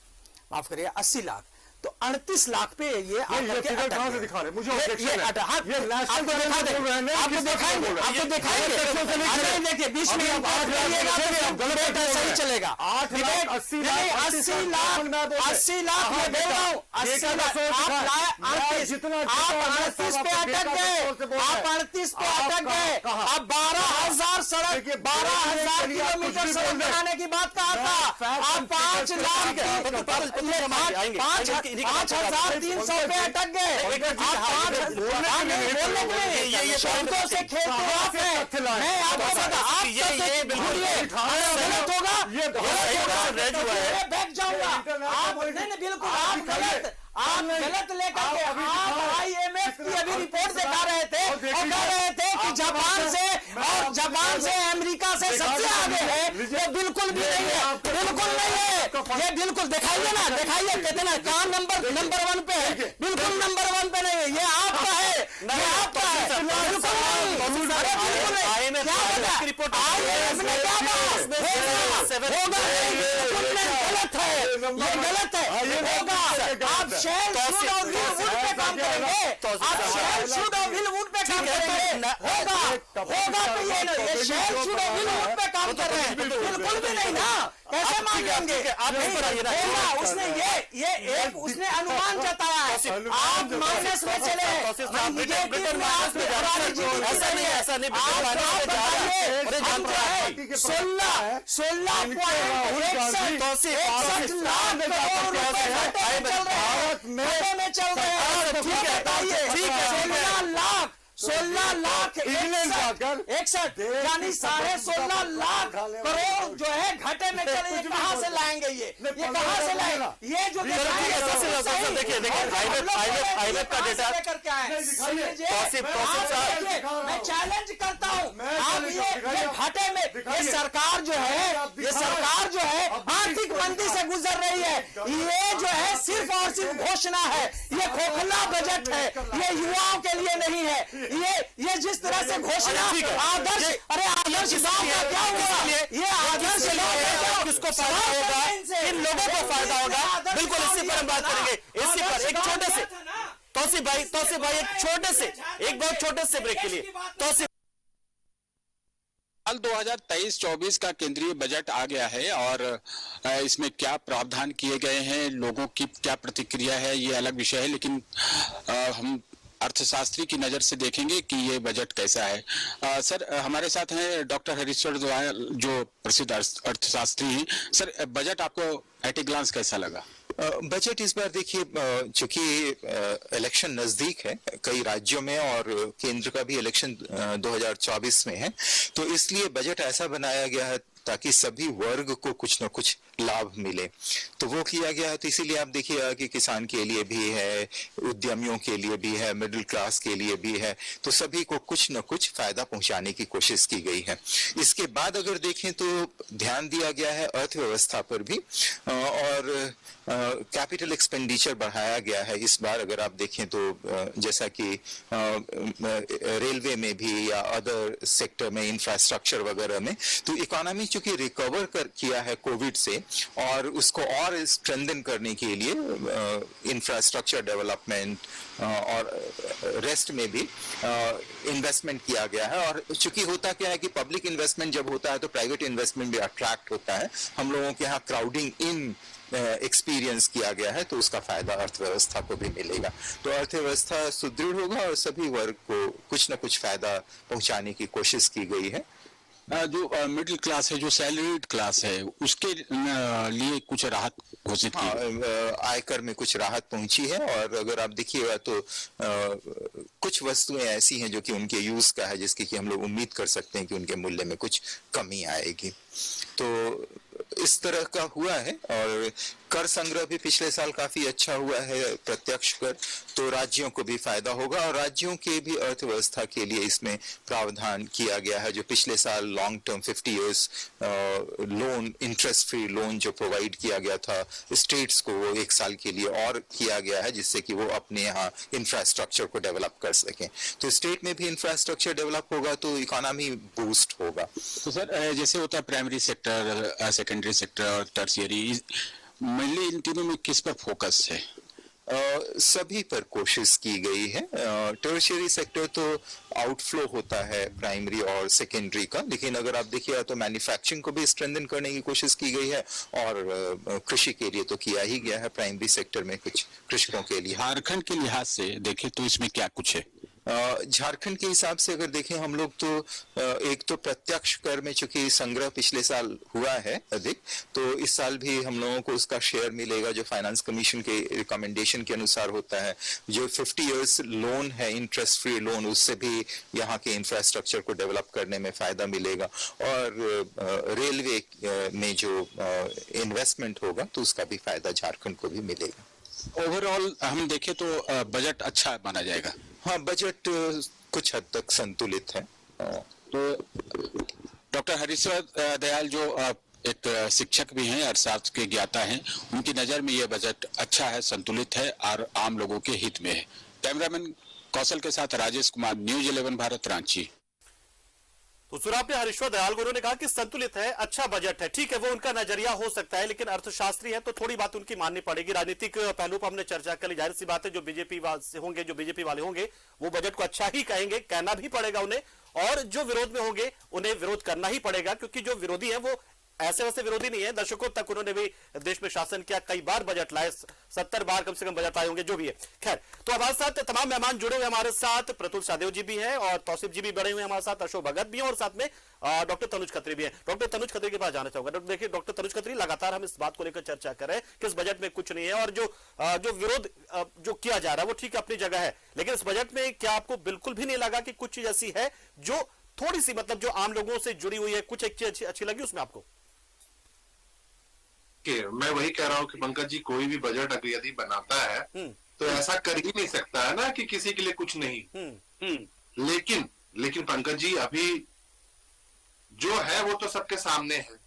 माफ करिए, 80 लाख, तो 38 लाख पे ये कहां से दिखा रहे? मुझे आपको दिखाएंगे, देखिए बीच में सही चलेगा। 80 लाख मैं दे रहा हूँ, 80 लाख आप 38 पे अटक गए, आप 38 पे अटक गए। आप 12,000 सड़क, 12,000 किलोमीटर सड़क बनाने की बात कहा था। आप 5 लाख 5,300 पे अटक गए। शब्दों से खेलते हैं। मैं आपको बता, आप गलत होगा, ये बैठ जाऊंगा। आप नहीं बिल्कुल आप गलत लेकर के आप IMF की अभी रिपोर्ट दिखा रहे थे और कह रहे थे कि जापान से अमेरिका से सबसे आगे है। ये बिल्कुल भी नहीं है, बिल्कुल नहीं है। ये बिल्कुल दिखाइए ना, दिखाइए कितना कहाँ नंबर 1 पे है। बिल्कुल नंबर 1 पे नहीं है, ये आपका है, ये आपका है। बिल्कुल नहीं, अरे बिल्कुल नहीं। क्या होगा IMF ने क्या कहा? गलत है, ये गलत है। आप शेल शूड और विलवुड पे काम करेंगे, आप शेल शूड और विलवुड पे काम करेंगे, होगा तो ये शेल शूड और विलवुड पे काम कर रहे हैं, बिल्कुल भी नहीं ना। कैसे मान लेंगे? उसने अनुमान जताया है, आप माइनस में चले हैं। ऐसा नहीं 16.61 लाख करोड़ रुपए में चल रहे हैं। ठीक है, ठीक है, 16 लाख 61 यानी 16.5 लाख करोड़ जो है घाटे में चले। ये कहाँ से लाएंगे? ये कहाँ से लाएंगे? ये जो देखिए IMF का डेटा करके आए। मैं चैलेंज करता हूँ, आप ये घाटे में ये सरकार जो है आर्थिक मंदी से गुजर रही है। ये जो है सिर्फ और सिर्फ घोषणा है, ये खोखला बजट है, ये युवाओं के लिए नहीं है। ये जिस तरह से घोषणा आदर्श, अरे आदर्श गांव का क्या हुआ? ये आदर्श किसको फायदा होगा? इन लोगों को फायदा होगा। बिल्कुल इसी पर हम बात करेंगे, इसी पर एक छोटे से तौसीफ भाई एक बहुत छोटे से ब्रेक के लिए तौसीफ। साल 2023-24 का केंद्रीय बजट आ गया है और इसमें क्या प्रावधान किए गए हैं, लोगों की क्या प्रतिक्रिया है, ये अलग विषय है। लेकिन हम अर्थशास्त्री की नजर से देखेंगे कि ये बजट कैसा है। सर हमारे साथ हैं डॉक्टर हरीश्वर दयाल जो प्रसिद्ध अर्थशास्त्री हैं। सर बजट आपको एट ए ग्लांस कैसा लगा? बजट इस बार देखिए, चूंकि इलेक्शन नजदीक है कई राज्यों में और केंद्र का भी इलेक्शन 2024 में है, तो इसलिए बजट ऐसा बनाया गया है ताकि सभी वर्ग को कुछ न कुछ लाभ मिले, तो वो किया गया है। तो इसीलिए आप देखिए कि किसान के लिए भी है, उद्यमियों के लिए भी है, मिडिल क्लास के लिए भी है, तो सभी को कुछ न कुछ फायदा पहुंचाने की कोशिश की गई है। इसके बाद अगर देखें तो ध्यान दिया गया है अर्थव्यवस्था पर भी और कैपिटल एक्सपेंडिचर बढ़ाया गया है इस बार। अगर आप देखें तो जैसा कि रेलवे में भी या अदर सेक्टर में, इंफ्रास्ट्रक्चर वगैरह में, तो इकोनॉमी चूंकि रिकवर किया है कोविड से और उसको और स्ट्रेंथन करने के लिए इंफ्रास्ट्रक्चर डेवलपमेंट और रेस्ट में भी इन्वेस्टमेंट किया गया है। और चूंकि होता क्या है कि पब्लिक इन्वेस्टमेंट जब होता है तो प्राइवेट इन्वेस्टमेंट भी अट्रैक्ट होता है। हम लोगों के यहाँ क्राउडिंग इन एक्सपीरियंस किया गया है, तो उसका फायदा अर्थव्यवस्था को भी मिलेगा। तो अर्थव्यवस्था सुदृढ़ होगा और सभी वर्ग को कुछ न कुछ फायदा पहुंचाने की कोशिश की गई है। जो मिडिल क्लास है, जो सैलरीड क्लास है, उसके लिए कुछ राहत घोषित की आयकर में कुछ राहत पहुंची है। और अगर आप देखिएगा तो कुछ वस्तुएं ऐसी हैं जो कि उनके यूज का है, जिसकी कि हम लोग उम्मीद कर सकते हैं कि उनके मूल्य में कुछ कमी आएगी। तो इस तरह का हुआ है। और कर संग्रह भी पिछले साल काफी अच्छा हुआ है, प्रत्यक्ष कर, तो राज्यों को भी फायदा होगा और राज्यों के भी अर्थव्यवस्था के लिए इसमें प्रावधान किया गया है। जो पिछले साल long term 50 years loan, interest free loan जो प्रोवाइड किया गया था स्टेट्स को, वो 1 साल के लिए और किया गया है, जिससे कि वो अपने यहाँ इंफ्रास्ट्रक्चर को डेवलप कर सकें। तो स्टेट में भी इंफ्रास्ट्रक्चर डेवलप होगा तो इकोनॉमी बूस्ट होगा। तो सर जैसे होता है प्राइमरी सेक्टर, सेकेंडरी सेक्टर और टर्शियरी, मेनली इन तीनों में किस पर फोकस है? सभी पर कोशिश की गई है। टर्शियरी सेक्टर तो आउटफ्लो होता है प्राइमरी और सेकेंडरी का, लेकिन अगर आप देखिएगा तो मैन्युफैक्चरिंग को भी स्ट्रेंथन करने की कोशिश की गई है और कृषि के लिए तो किया ही गया है प्राइमरी सेक्टर में कुछ कृषकों के लिए। झारखंड के लिहाज से देखें तो इसमें क्या कुछ है? झारखंड के हिसाब से अगर देखें हम लोग तो एक तो प्रत्यक्ष कर में चूंकि संग्रह पिछले साल हुआ है अधिक, तो इस साल भी हम लोगों को उसका शेयर मिलेगा जो फाइनेंस कमीशन के रिकमेंडेशन के अनुसार होता है। जो 50 इयर्स लोन है, इंटरेस्ट फ्री लोन, उससे भी यहाँ के इंफ्रास्ट्रक्चर को डेवलप करने में फायदा मिलेगा। और रेलवे में जो इन्वेस्टमेंट होगा तो उसका भी फायदा झारखंड को भी मिलेगा। ओवरऑल हम देखें तो बजट अच्छा माना जाएगा। हाँ, बजट कुछ हद तक संतुलित है। तो डॉक्टर हरीश्वर दयाल जो एक शिक्षक भी हैं, अर्थशास्त्र के ज्ञाता हैं, उनकी नजर में यह बजट अच्छा है, संतुलित है और आम लोगों के हित में है। कैमरामैन कौशल के साथ राजेश कुमार, न्यूज 11 भारत, रांची। तो सुना आपने हरीश्वर दयाल को, उन्होंने कहा कि संतुलित है, अच्छा बजट है। ठीक है, वो उनका नजरिया हो सकता है, लेकिन अर्थशास्त्री है तो थोड़ी बात उनकी माननी पड़ेगी। राजनीतिक पहलू पर हमने चर्चा कर ली, जाहिर सी बात है जो बीजेपी वाले होंगे वो बजट को अच्छा ही कहेंगे, कहना भी पड़ेगा उन्हें, और जो विरोध में होंगे उन्हें विरोध करना ही पड़ेगा, क्योंकि जो विरोधी है वो ऐसे वैसे विरोधी नहीं है। दशकों तक उन्होंने भी देश में शासन किया, कई बार बजट लाए, 70 बार कम से कम बजट आए होंगे, जो भी है। खैर, तो हमारे साथ तमाम मेहमान जुड़े हुए हमारे साथ, प्रतुल सादेव जी भी हैं और तौसीफ जी भी बड़े हुए हमारे साथ, अशोक भगत भी हैं और साथ में डॉक्टर तनुज खत्री भी हैं। डॉक्टर तनुज खत्री के पास जाना चाहूंगा। देखिए डॉक्टर तनुज खत्री, लगातार हम इस बात को लेकर चर्चा कर रहे हैं कि इस बजट में कुछ नहीं है, और जो विरोध जो किया जा रहा है वो ठीक अपनी जगह है, लेकिन इस बजट में क्या आपको बिल्कुल भी नहीं लगा कि कुछ चीज ऐसी है जो थोड़ी सी मतलब जो आम लोगों से जुड़ी हुई है, कुछ एक चीज अच्छी लगी उसमें आपको? मैं वही कह रहा हूँ कि पंकज जी, कोई भी बजट अगर यदि बनाता है तो ऐसा कर ही नहीं सकता है ना कि किसी के लिए कुछ नहीं। लेकिन पंकज जी, अभी जो है वो तो सबके सामने है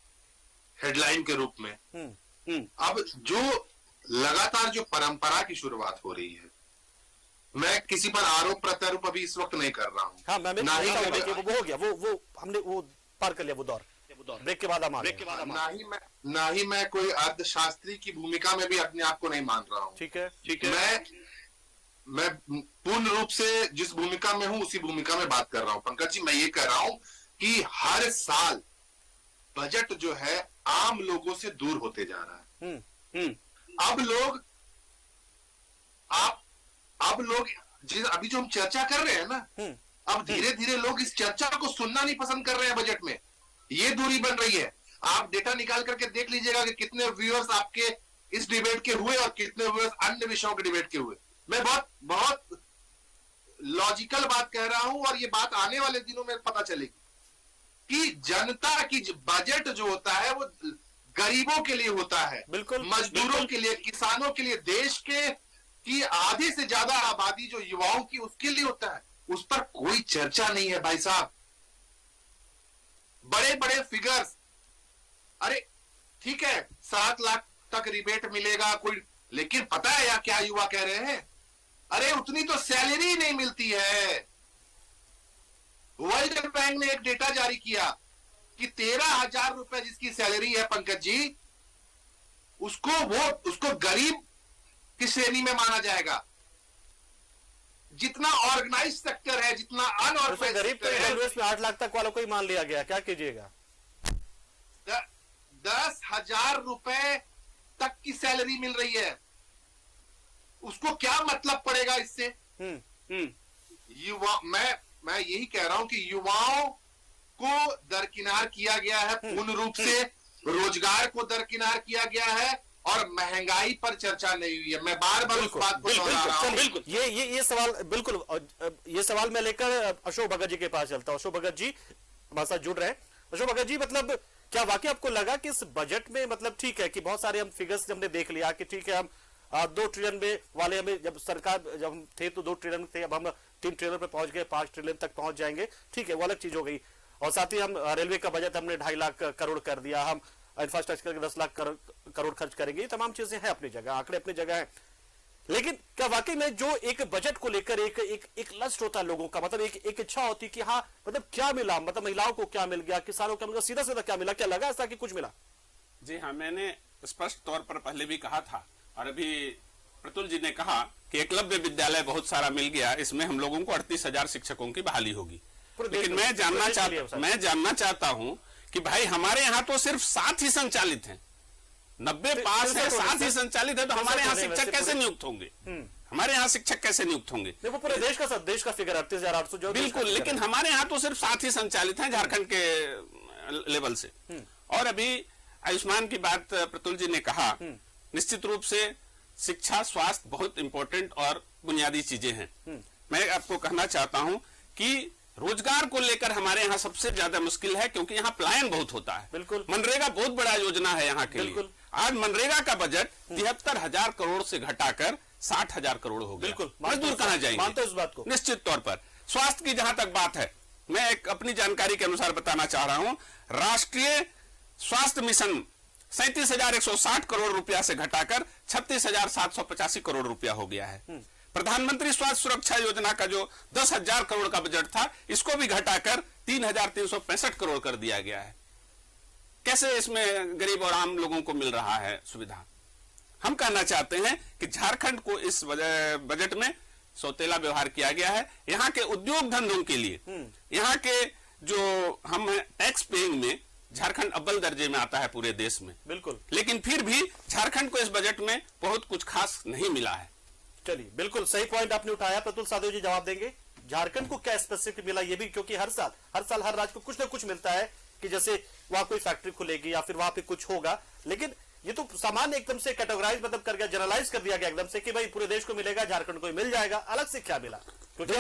हेडलाइन के रूप में। अब जो लगातार जो परंपरा की शुरुआत हो रही है, मैं किसी पर आरोप प्रत्यारोप अभी इस वक्त नहीं कर रहा हूँ। हाँ, मैं वो हो गया, वो हमने वो पार कर लिया वो दौर। ब्रेक के बाद ना ही मैं कोई अर्थशास्त्री की भूमिका में भी अपने आप को नहीं मान रहा हूँ। ठीक है। मैं पूर्ण रूप से जिस भूमिका में हूँ उसी भूमिका में बात कर रहा हूँ। पंकज जी, मैं ये कह रहा हूँ कि हर साल बजट जो है आम लोगों से दूर होते जा रहा है। अब लोग अभी जो हम चर्चा कर रहे हैं ना, अब धीरे धीरे लोग इस चर्चा को सुनना नहीं पसंद कर रहे हैं। बजट में ये दूरी बन रही है। आप डेटा निकाल करके देख लीजिएगा कि कितने व्यूअर्स आपके इस डिबेट के हुए और कितने व्यूअर्स अन्य विषयों के डिबेट के हुए। मैं बहुत लॉजिकल बात कह रहा हूं, और ये बात आने वाले दिनों में पता चलेगी कि जनता की बजट जो होता है वो गरीबों के लिए होता है, बिल्कुल, मजदूरों के लिए, किसानों के लिए, देश की आधे से ज्यादा आबादी जो युवाओं की, उसके लिए होता है। उस पर कोई चर्चा नहीं है भाई साहब। बड़े बड़े फिगर्स, अरे ठीक है 7 लाख तक रिबेट मिलेगा कोई, लेकिन पता है या क्या युवा कह रहे हैं? अरे उतनी तो सैलरी नहीं मिलती है। वर्ल्ड बैंक ने एक डेटा जारी किया कि 13,000 रुपए जिसकी सैलरी है पंकज जी, उसको गरीब की श्रेणी में माना जाएगा। जितना ऑर्गेनाइज सेक्टर है, जितना अनऑर्गेनाइज सेक्टर है, में 8 लाख तक वालों को ही मान लिया गया। क्या कीजिएगा? 10,000 रुपए तक की सैलरी मिल रही है, उसको क्या मतलब पड़ेगा इससे? युवा, मैं यही कह रहा हूं कि युवाओं को दरकिनार किया गया है, पूर्ण रूप से रोजगार को दरकिनार किया गया है, और महंगाई पर चर्चा नहीं हुई है। मैं बार बार उस बात को दोहरा रहा हूं। बिल्कुल, ये सवाल, बिल्कुल ये सवाल मैं लेकर अशोक भगत जी के पास चलता हूं। अशोक भगत जी हमारे साथ जुड़ रहे हैं। अशोक भगत जी, मतलब क्या वाकई आपको लगा कि इस बजट में, मतलब ठीक है कि बहुत सारे हम फिगर्स हमने देख लिया कि ठीक है हम 2 ट्रिलियन में वाले, हमें जब हम थे तो 2 ट्रिलियन थे, अब हम 3 ट्रिलियन पे पहुंच गए, 5 ट्रिलियन तक पहुंच जाएंगे, ठीक है, वो अलग चीज हो गई। और साथ ही हम रेलवे का बजट हमने 2.5 लाख करोड़ कर दिया, हम इंफ्रास्ट्रक्चर 10 लाख करोड़ खर्च करेंगे। ये तमाम चीजें हैं अपनी जगह, आंकड़े अपनी जगह है, लेकिन क्या वाकई में जो एक बजट को लेकर एक लस्ट होता है लोगों का, मतलब एक इच्छा होती कि हाँ मतलब क्या मिला, मतलब महिलाओं को क्या मिल गया, किसानों को सीधा सीधा क्या मिला, क्या लगा ऐसा कि कुछ मिला? जी हाँ, मैंने स्पष्ट तौर पर पहले भी कहा था, और अभी प्रतुल जी ने कहा कि एकलव्य विद्यालय बहुत सारा मिल गया, इसमें हम लोगों को 38,000 शिक्षकों की बहाली होगी। लेकिन मैं जानना चाहता हूं कि भाई हमारे यहाँ तो सिर्फ 7 ही संचालित हैं, 90 पास है, 7 ही संचालित है, तो हमारे यहाँ शिक्षक कैसे नियुक्त होंगे? हमारे यहाँ शिक्षक कैसे नियुक्त होंगे? देखो पूरे देश का फिगर 38,800 जो बिल्कुल, लेकिन हमारे यहाँ तो सिर्फ 7 ही संचालित हैं झारखंड के लेवल से। और अभी आयुष्मान की बात प्रतुल जी ने कहा, निश्चित रूप से शिक्षा स्वास्थ्य बहुत इंपॉर्टेंट और बुनियादी चीजें हैं। मैं आपको कहना चाहता हूं कि रोजगार को लेकर हमारे यहाँ सबसे ज्यादा मुश्किल है, क्योंकि यहाँ पलायन बहुत होता है। बिल्कुल, मनरेगा बहुत बड़ा योजना है यहाँ के लिए। आज मनरेगा का बजट 73,000 करोड़ से घटाकर 60,000 करोड़ हो गया। बिल्कुल, मजदूर कहाँ जाएंगे? मानते इस बात को? निश्चित तौर पर। स्वास्थ्य की जहां तक बात है, मैं एक अपनी जानकारी के अनुसार बताना चाह रहा हूं, राष्ट्रीय स्वास्थ्य मिशन 37,160 करोड़ रुपया से घटाकर 36,785 करोड़ रुपया हो गया है। प्रधानमंत्री स्वास्थ्य सुरक्षा योजना का जो 10,000 करोड़ का बजट था, इसको भी घटाकर 3,365 करोड़ कर दिया गया है। कैसे इसमें गरीब और आम लोगों को मिल रहा है सुविधा? हम कहना चाहते हैं कि झारखंड को इस बजट में सौतेला व्यवहार किया गया है। यहाँ के उद्योग धंधों के लिए, यहाँ के जो हम टैक्स पेइंग में झारखंड अव्वल दर्जे में आता है पूरे देश में। बिल्कुल, लेकिन फिर भी झारखंड को इस बजट में बहुत कुछ खास नहीं मिला है। चलिए, बिल्कुल सही पॉइंट आपने उठाया। प्रतुल साधु जी जवाब देंगे, झारखंड को क्या स्पेसिफिक मिला ये भी, क्योंकि हर साल हर राज्य को कुछ ना कुछ मिलता है कि जैसे वहां कोई फैक्ट्री खुलेगी या फिर वहां पे कुछ होगा, लेकिन ये तो सामान्य एकदम से कैटेगराइज मतलब कर गया, जनरलाइज कर दिया गया एकदम से कि भाई पूरे देश को मिलेगा, झारखंड को मिल जाएगा। अलग से क्या मिला? क्योंकि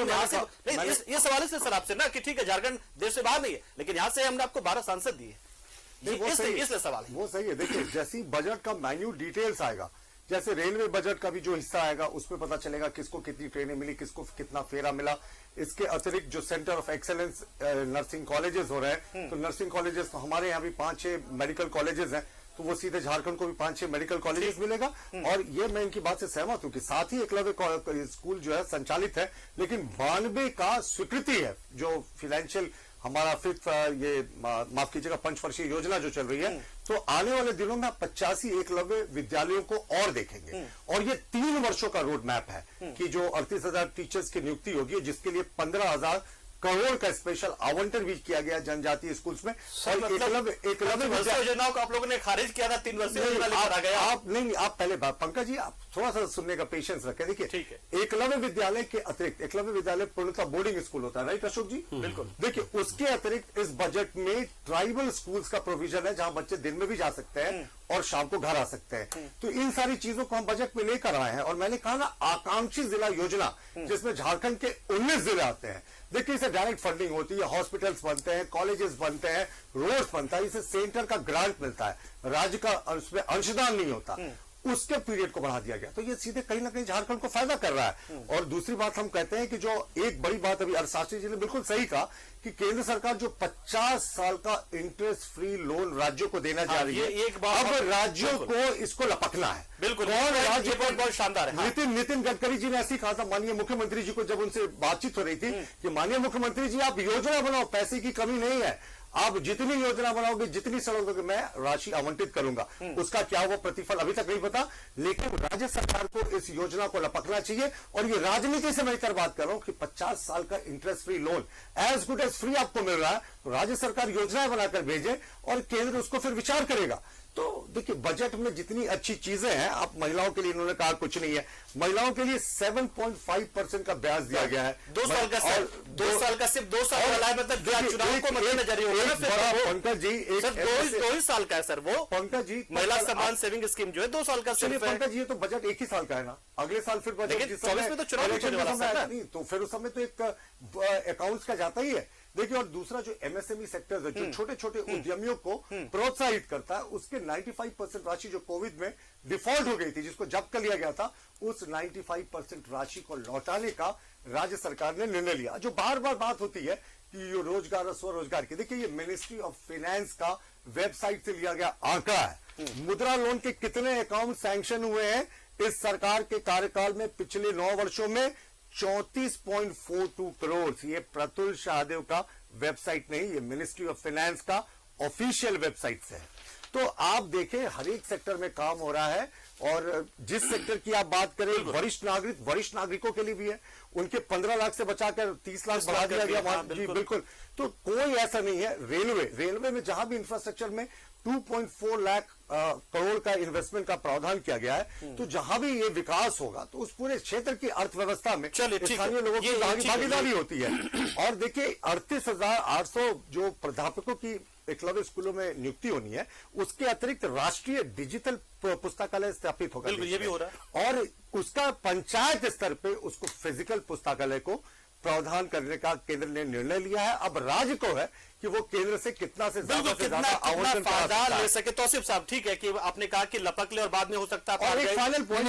ये सवाल इसलिए सर आपसे ना कि ठीक है झारखंड देश से बाहर नहीं है, लेकिन यहां से हमने आपको 12 सांसद दिए, इसलिए सवाल है। वो सही है। देखिए, जैसी बजट का माइन्यूट डिटेल्स आएगा, जैसे रेलवे बजट का भी जो हिस्सा आएगा उसमें पता चलेगा किसको कितनी ट्रेनें मिली, किसको कितना फेरा मिला। इसके अतिरिक्त जो centre of excellence nursing colleges हो रहे हैं, तो नर्सिंग कॉलेजेस तो हमारे यहाँ भी 5-6 मेडिकल कॉलेजेस हैं, तो वो सीधे झारखंड को भी 5-6 मेडिकल कॉलेजेस मिलेगा। और ये मैं इनकी बात से सहमत हूं कि साथ ही एकलव्य स्कूल जो है संचालित है, लेकिन 92 का स्वीकृति है जो फाइनेंशियल हमारा 5th ये माफ कीजिएगा पंचवर्षीय योजना जो चल रही है, तो आने वाले दिनों में 85 एकलव्य विद्यालयों को और देखेंगे। और ये 3 वर्षों का रोड मैप है कि जो 38,000 टीचर्स की नियुक्ति होगी, जिसके लिए 15,000 करोड़ का स्पेशल आवंटन भी किया गया जनजातीय स्कूल्स में। और एकलव्य योजनाओं को आप लोगों ने खारिज किया था, 3 वर्षीय योजना लेकर आ गया। आप नहीं, आप पहले बात पंकज जी, आप थोड़ा सा सुनने का पेशेंस रखें। देखिए, ठीक है, एकलव्य विद्यालय के अतिरिक्त, एकलव्य विद्यालय पूर्णतः बोर्डिंग स्कूल होता है, राइट अशोक जी? बिल्कुल। देखिए, उसके अतिरिक्त इस बजट में ट्राइबल स्कूल्स का प्रोविजन है, जहां बच्चे दिन में भी जा सकते हैं और शाम को घर आ सकते हैं। तो इन सारी चीजों को हम बजट में लेकर आए हैं। और मैंने कहा ना, आकांक्षी जिला योजना, जिसमें झारखंड के 19 जिले आते हैं। देखिए, इसे डायरेक्ट फंडिंग होती है, हॉस्पिटल्स बनते हैं, कॉलेजेस बनते हैं, रोड्स बनता है, इसे सेंटर का ग्रांट मिलता है, राज्य का उसमें अंशदान नहीं होता। उसके पीरियड को बढ़ा दिया गया, तो ये सीधे कहीं ना कहीं झारखंड को फायदा कर रहा है। और दूसरी बात हम कहते हैं कि जो एक बड़ी बात अभी अर्थशास्त्री जी ने बिल्कुल सही कहा कि केंद्र सरकार जो 50 साल का इंटरेस्ट फ्री लोन राज्यों को देना जा रही है, एक बात अब राज्यों को इसको लपकना है। बिल्कुल, कौन राज्य बहुत शानदार है। नितिन गडकरी जी ने ऐसी कहा था माननीय मुख्यमंत्री जी को, जब उनसे बातचीत हो रही थी कि माननीय मुख्यमंत्री जी आप योजना बनाओ, पैसे की कमी नहीं है, आप जितनी योजना बनाओगे, जितनी सड़क दोगे, मैं राशि आवंटित करूंगा। उसका क्या हुआ प्रतिफल अभी तक नहीं पता, लेकिन राज्य सरकार को इस योजना को लपकना चाहिए। और ये राजनीति से मैं इतर बात कर रहा हूं कि 50 साल का interest free loan as good as free आपको मिल रहा है, तो राज्य सरकार योजनाएं बनाकर भेजे और केंद्र उसको फिर विचार करेगा। तो देखिए, बजट में जितनी अच्छी चीजें हैं, आप महिलाओं के लिए इन्होंने कहा कुछ नहीं है, महिलाओं के लिए 7.5% का ब्याज दिया गया है। 2 साल का सिर्फ 2 साल वाला है, मतलब चुनाव को मद्देनजर पंकज जी, दो ही साल का है सर वो। पंकज जी, महिला सम्मान सेविंग स्कीम जो है 2 साल का सिर्फ है। पंकज जी, ये तो बजट एक ही साल का है ना, अगले साल फिर बजट, लेकिन 24 में तो चुनाव नहीं, तो फिर उस समय तो एक अकाउंट्स का जाता ही है। देखिए, और दूसरा जो एमएसएमई सेक्टर्स है, जो छोटे छोटे उद्यमियों को प्रोत्साहित करता है, उसके 95% राशि जो कोविड में डिफॉल्ट हो गई थी, जिसको जब्त कर लिया गया था, उस 95% राशि को लौटाने का राज्य सरकार ने निर्णय लिया। जो बार बार बात होती है कि ये रोजगार और स्वरोजगार की, देखिए ये मिनिस्ट्री ऑफ फाइनेंस का वेबसाइट से लिया गया आंकड़ा है। मुद्रा लोन के कितने अकाउंट सैंक्शन हुए हैं इस सरकार के कार्यकाल में पिछले 9 वर्षों में? 34.42 करोड़। ये प्रतुल शाहदेव का वेबसाइट नहीं, ये मिनिस्ट्री ऑफ फाइनेंस का ऑफिशियल वेबसाइट से है। तो आप देखें, हर एक सेक्टर में काम हो रहा है। और जिस सेक्टर की आप बात करें, वरिष्ठ नागरिकों के लिए भी है, उनके 15 लाख से बचाकर 30 लाख बढ़ा दिया गया। जी बिल्कुल। तो कोई ऐसा नहीं है। रेलवे में जहां भी इंफ्रास्ट्रक्चर में 2.4 लाख करोड़ का इन्वेस्टमेंट का प्रावधान किया गया है। तो जहां भी ये विकास होगा तो उस पूरे क्षेत्र की अर्थव्यवस्था में स्थानीय लोगों की भागीदारी होती है। और देखिए 38,800 जो प्राध्यापकों की एकलव्य स्कूलों में नियुक्ति होनी है, उसके अतिरिक्त राष्ट्रीय डिजिटल पुस्तकालय स्थापित होगा, ये भी हो रहा है। और उसका पंचायत स्तर पे उसको फिजिकल पुस्तकालय को प्रावधान करने का केंद्र ने निर्णय लिया है। अब राज्य को है कि वो केंद्र से कितना से ज्यादा आवंटन फायदा ले सके। तौसीफ साहब, ठीक है कि आपने कहा कि लपक ले और बाद में हो सकता है। और एक फाइनल पॉइंट,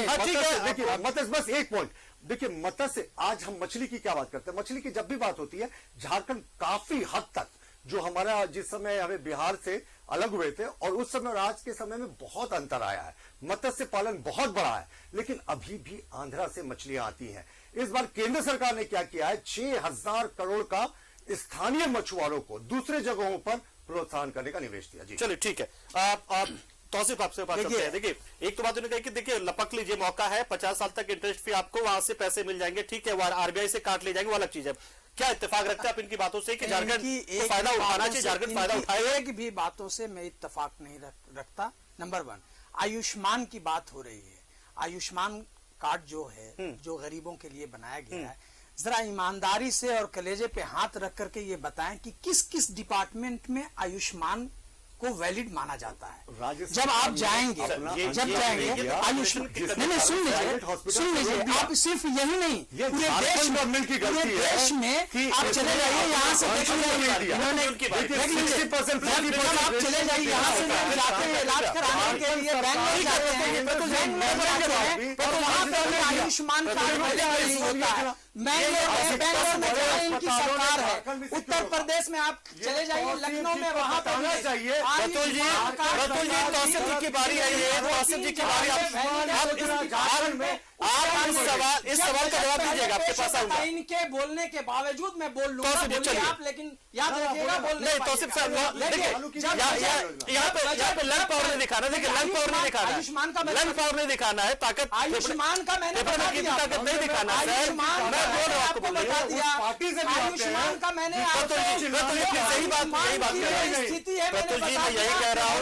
देखिए मत्स्य, बस एक पॉइंट देखिए, मत्स्य, आज हम मछली की क्या बात करते हैं, मछली की जब भी बात होती है, झारखंड काफी हद तक जो हमारा जिस समय हमें बिहार से अलग हुए थे और उस समय और आज के समय में बहुत अंतर आया है। मत्स्य पालन बहुत बड़ा है, लेकिन अभी भी आंध्रा से मछलियां आती हैं। इस बार केंद्र सरकार ने क्या किया है, 6,000 करोड़ का स्थानीय मछुआरों को दूसरे जगहों पर प्रोत्साहन करने का निवेश दिया। जी चलिए, ठीक है। आप तौसीफ आपसे बात करते हैं। देखिए, एक तो बात उन्होंने कही कि देखिए लपक लीजिए, मौका है, 50 साल तक इंटरेस्ट फ्री आपको वहां से पैसे मिल जाएंगे, ठीक है, आरबीआई से काट ले जाएंगे, वो अलग चीज है। क्या इत्तेफाक रखते हैं आप इनकी बातों से कि झारखंड को फायदा उठाना चाहिए, झारखंड फायदा उठाए? एक भी बातों से मैं इत्तेफाक नहीं रखता। नंबर 1, आयुष्मान की बात हो रही है। आयुष्मान कार्ड जो है, जो गरीबों के लिए बनाया गया है, जरा ईमानदारी से और कलेजे पे हाथ रख करके ये बताएं कि किस किस डिपार्टमेंट में आयुष्मान को वैलिड माना जाता है। जब आप जाएंगे आयुष्मान, नहीं सुन लीजिए, आप सिर्फ यही नहीं, पूरे देश में आप चले जाइए, यहाँ से देख लीजिए, आप चले जाइए यहाँ से जाते हैं इलाज कराने के लिए, बैंगलोर जाते हैं, तो वहाँ पे आयुष्मान कार्ड होता है। बैंगलोर में जहाँ इनकी सरकार है, उत्तर प्रदेश में आप चले जाइए, लखनऊ में, वहां पर जाइए। रतुल जी तौसीफ जी की बारी आई है, तौसीफ जी की बारी। आप इस सवाल का जवाब दीजिएगा, आपके पास आऊंगा। इनके बोलने के बावजूद मैं बोल लूंगा, आप लेकिन याद रखिएगा बोलने। नहीं तौसीफ साहब, यहाँ पे लंग पावर नहीं दिखाना, देखिए लंग पावर नहीं दिखाना, आयुष्मान का लंग पावर नहीं दिखाना है, ताकत, आयुष्मान का मैंने बता दिया, ताकत नहीं दिखाना है। आपको बता दिया, आयुष्मान का मैंने सही बात स्थिति है, यही कह रहा हूँ,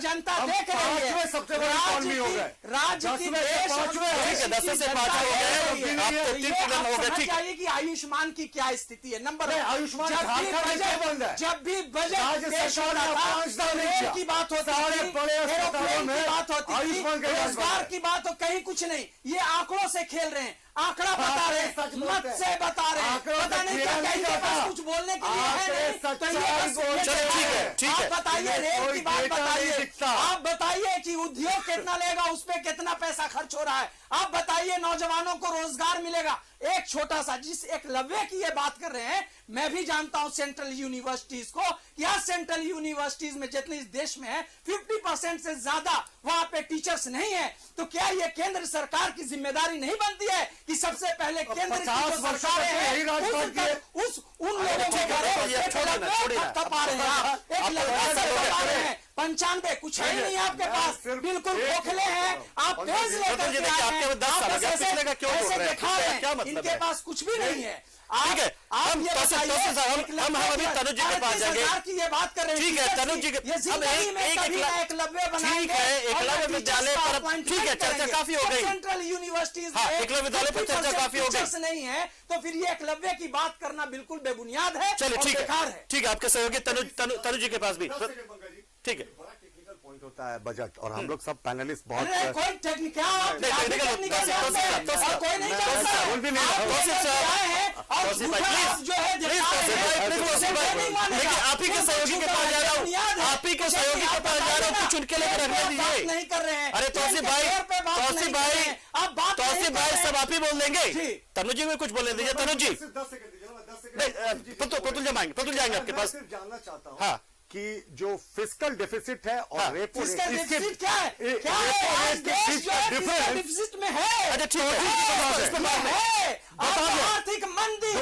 जनता देख रही है। सबसे बड़ा इकॉनमी हो गए, राज्य की 10 से 5 हो गए, चाहिए कि आयुष्मान की क्या स्थिति है। नंबर आयुष्मान जब भी बजट पेश हो रहा था, की बात होती थी, बात होती थी, रोजगार की बात हो, कहीं कुछ नहीं, ये आंकड़ों से खेल रहे हैं, आंकड़ा बता रहे हैं, मत से बता रहे हैं, पता नहीं क्या इनके पास कुछ बोलने के लिए है। तो आप बताइए, रेल की बात बताइए, आप बताइए कि उद्योग कितना लेगा, उस पर कितना पैसा खर्च हो रहा है, आप बताइए नौजवानों को रोजगार मिलेगा। एक छोटा सा, जिस एकलव्य की ये बात कर रहे हैं, मैं भी जानता हूं सेंट्रल यूनिवर्सिटीज को, या सेंट्रल यूनिवर्सिटीज में जितने इस देश में है 50% से ज्यादा वहां पे टीचर्स नहीं है। तो क्या ये केंद्र सरकार की जिम्मेदारी नहीं बनती है कि सबसे पहले केंद्र की जो सरकार है उन लोगों के पा रहे हैं 95, कुछ है नहीं आपके पास, बिल्कुल खोखले हैं, आप पेज लेकर के आए हैं, इनके पास कुछ भी नहीं है। ठीक है, हम ये बताइए, हम अभी तनुज जी के पास जाएंगे, की ये बात कर रहे हैं, ठीक है तनुज जी, एकलव्य बनाएंगे, एकलव्य विद्यालय पर, ठीक है, चर्चा काफी हो गई, सेंट्रल यूनिवर्सिटीज एकलव्य विद्यालय पर चर्चा काफी हो गई, नहीं है, तो फिर ये एकलव्य की बात करना बिल्कुल बेबुनियाद है। चलिए ठीक है, ठीक है, आपके सहयोगी तनुज जी के पास भी, ठीक है। पॉइंट होता है बजट, और हम लोग सब पैनलिस्ट बहुत कोई टेक्निकल आप ही के सहयोगी के पास जा रहा हूँ, आप ही के सहयोगी के पास जा रहा हूँ, कुछ उनके लिए नहीं कर रहे हैं। अरे तौसीफ भाई सब आप ही बोल देंगे, तनुज जी में कुछ बोलने दीजिए। तनुज जी पुतुल जाएंगे आपके पास। जानना चाहता हूँ हाँ कि जो फिस्कल डेफिसिट है और रेपो रेट क्या है, डिफिसिट में है। अच्छा ठीक है, आर्थिक मंदी,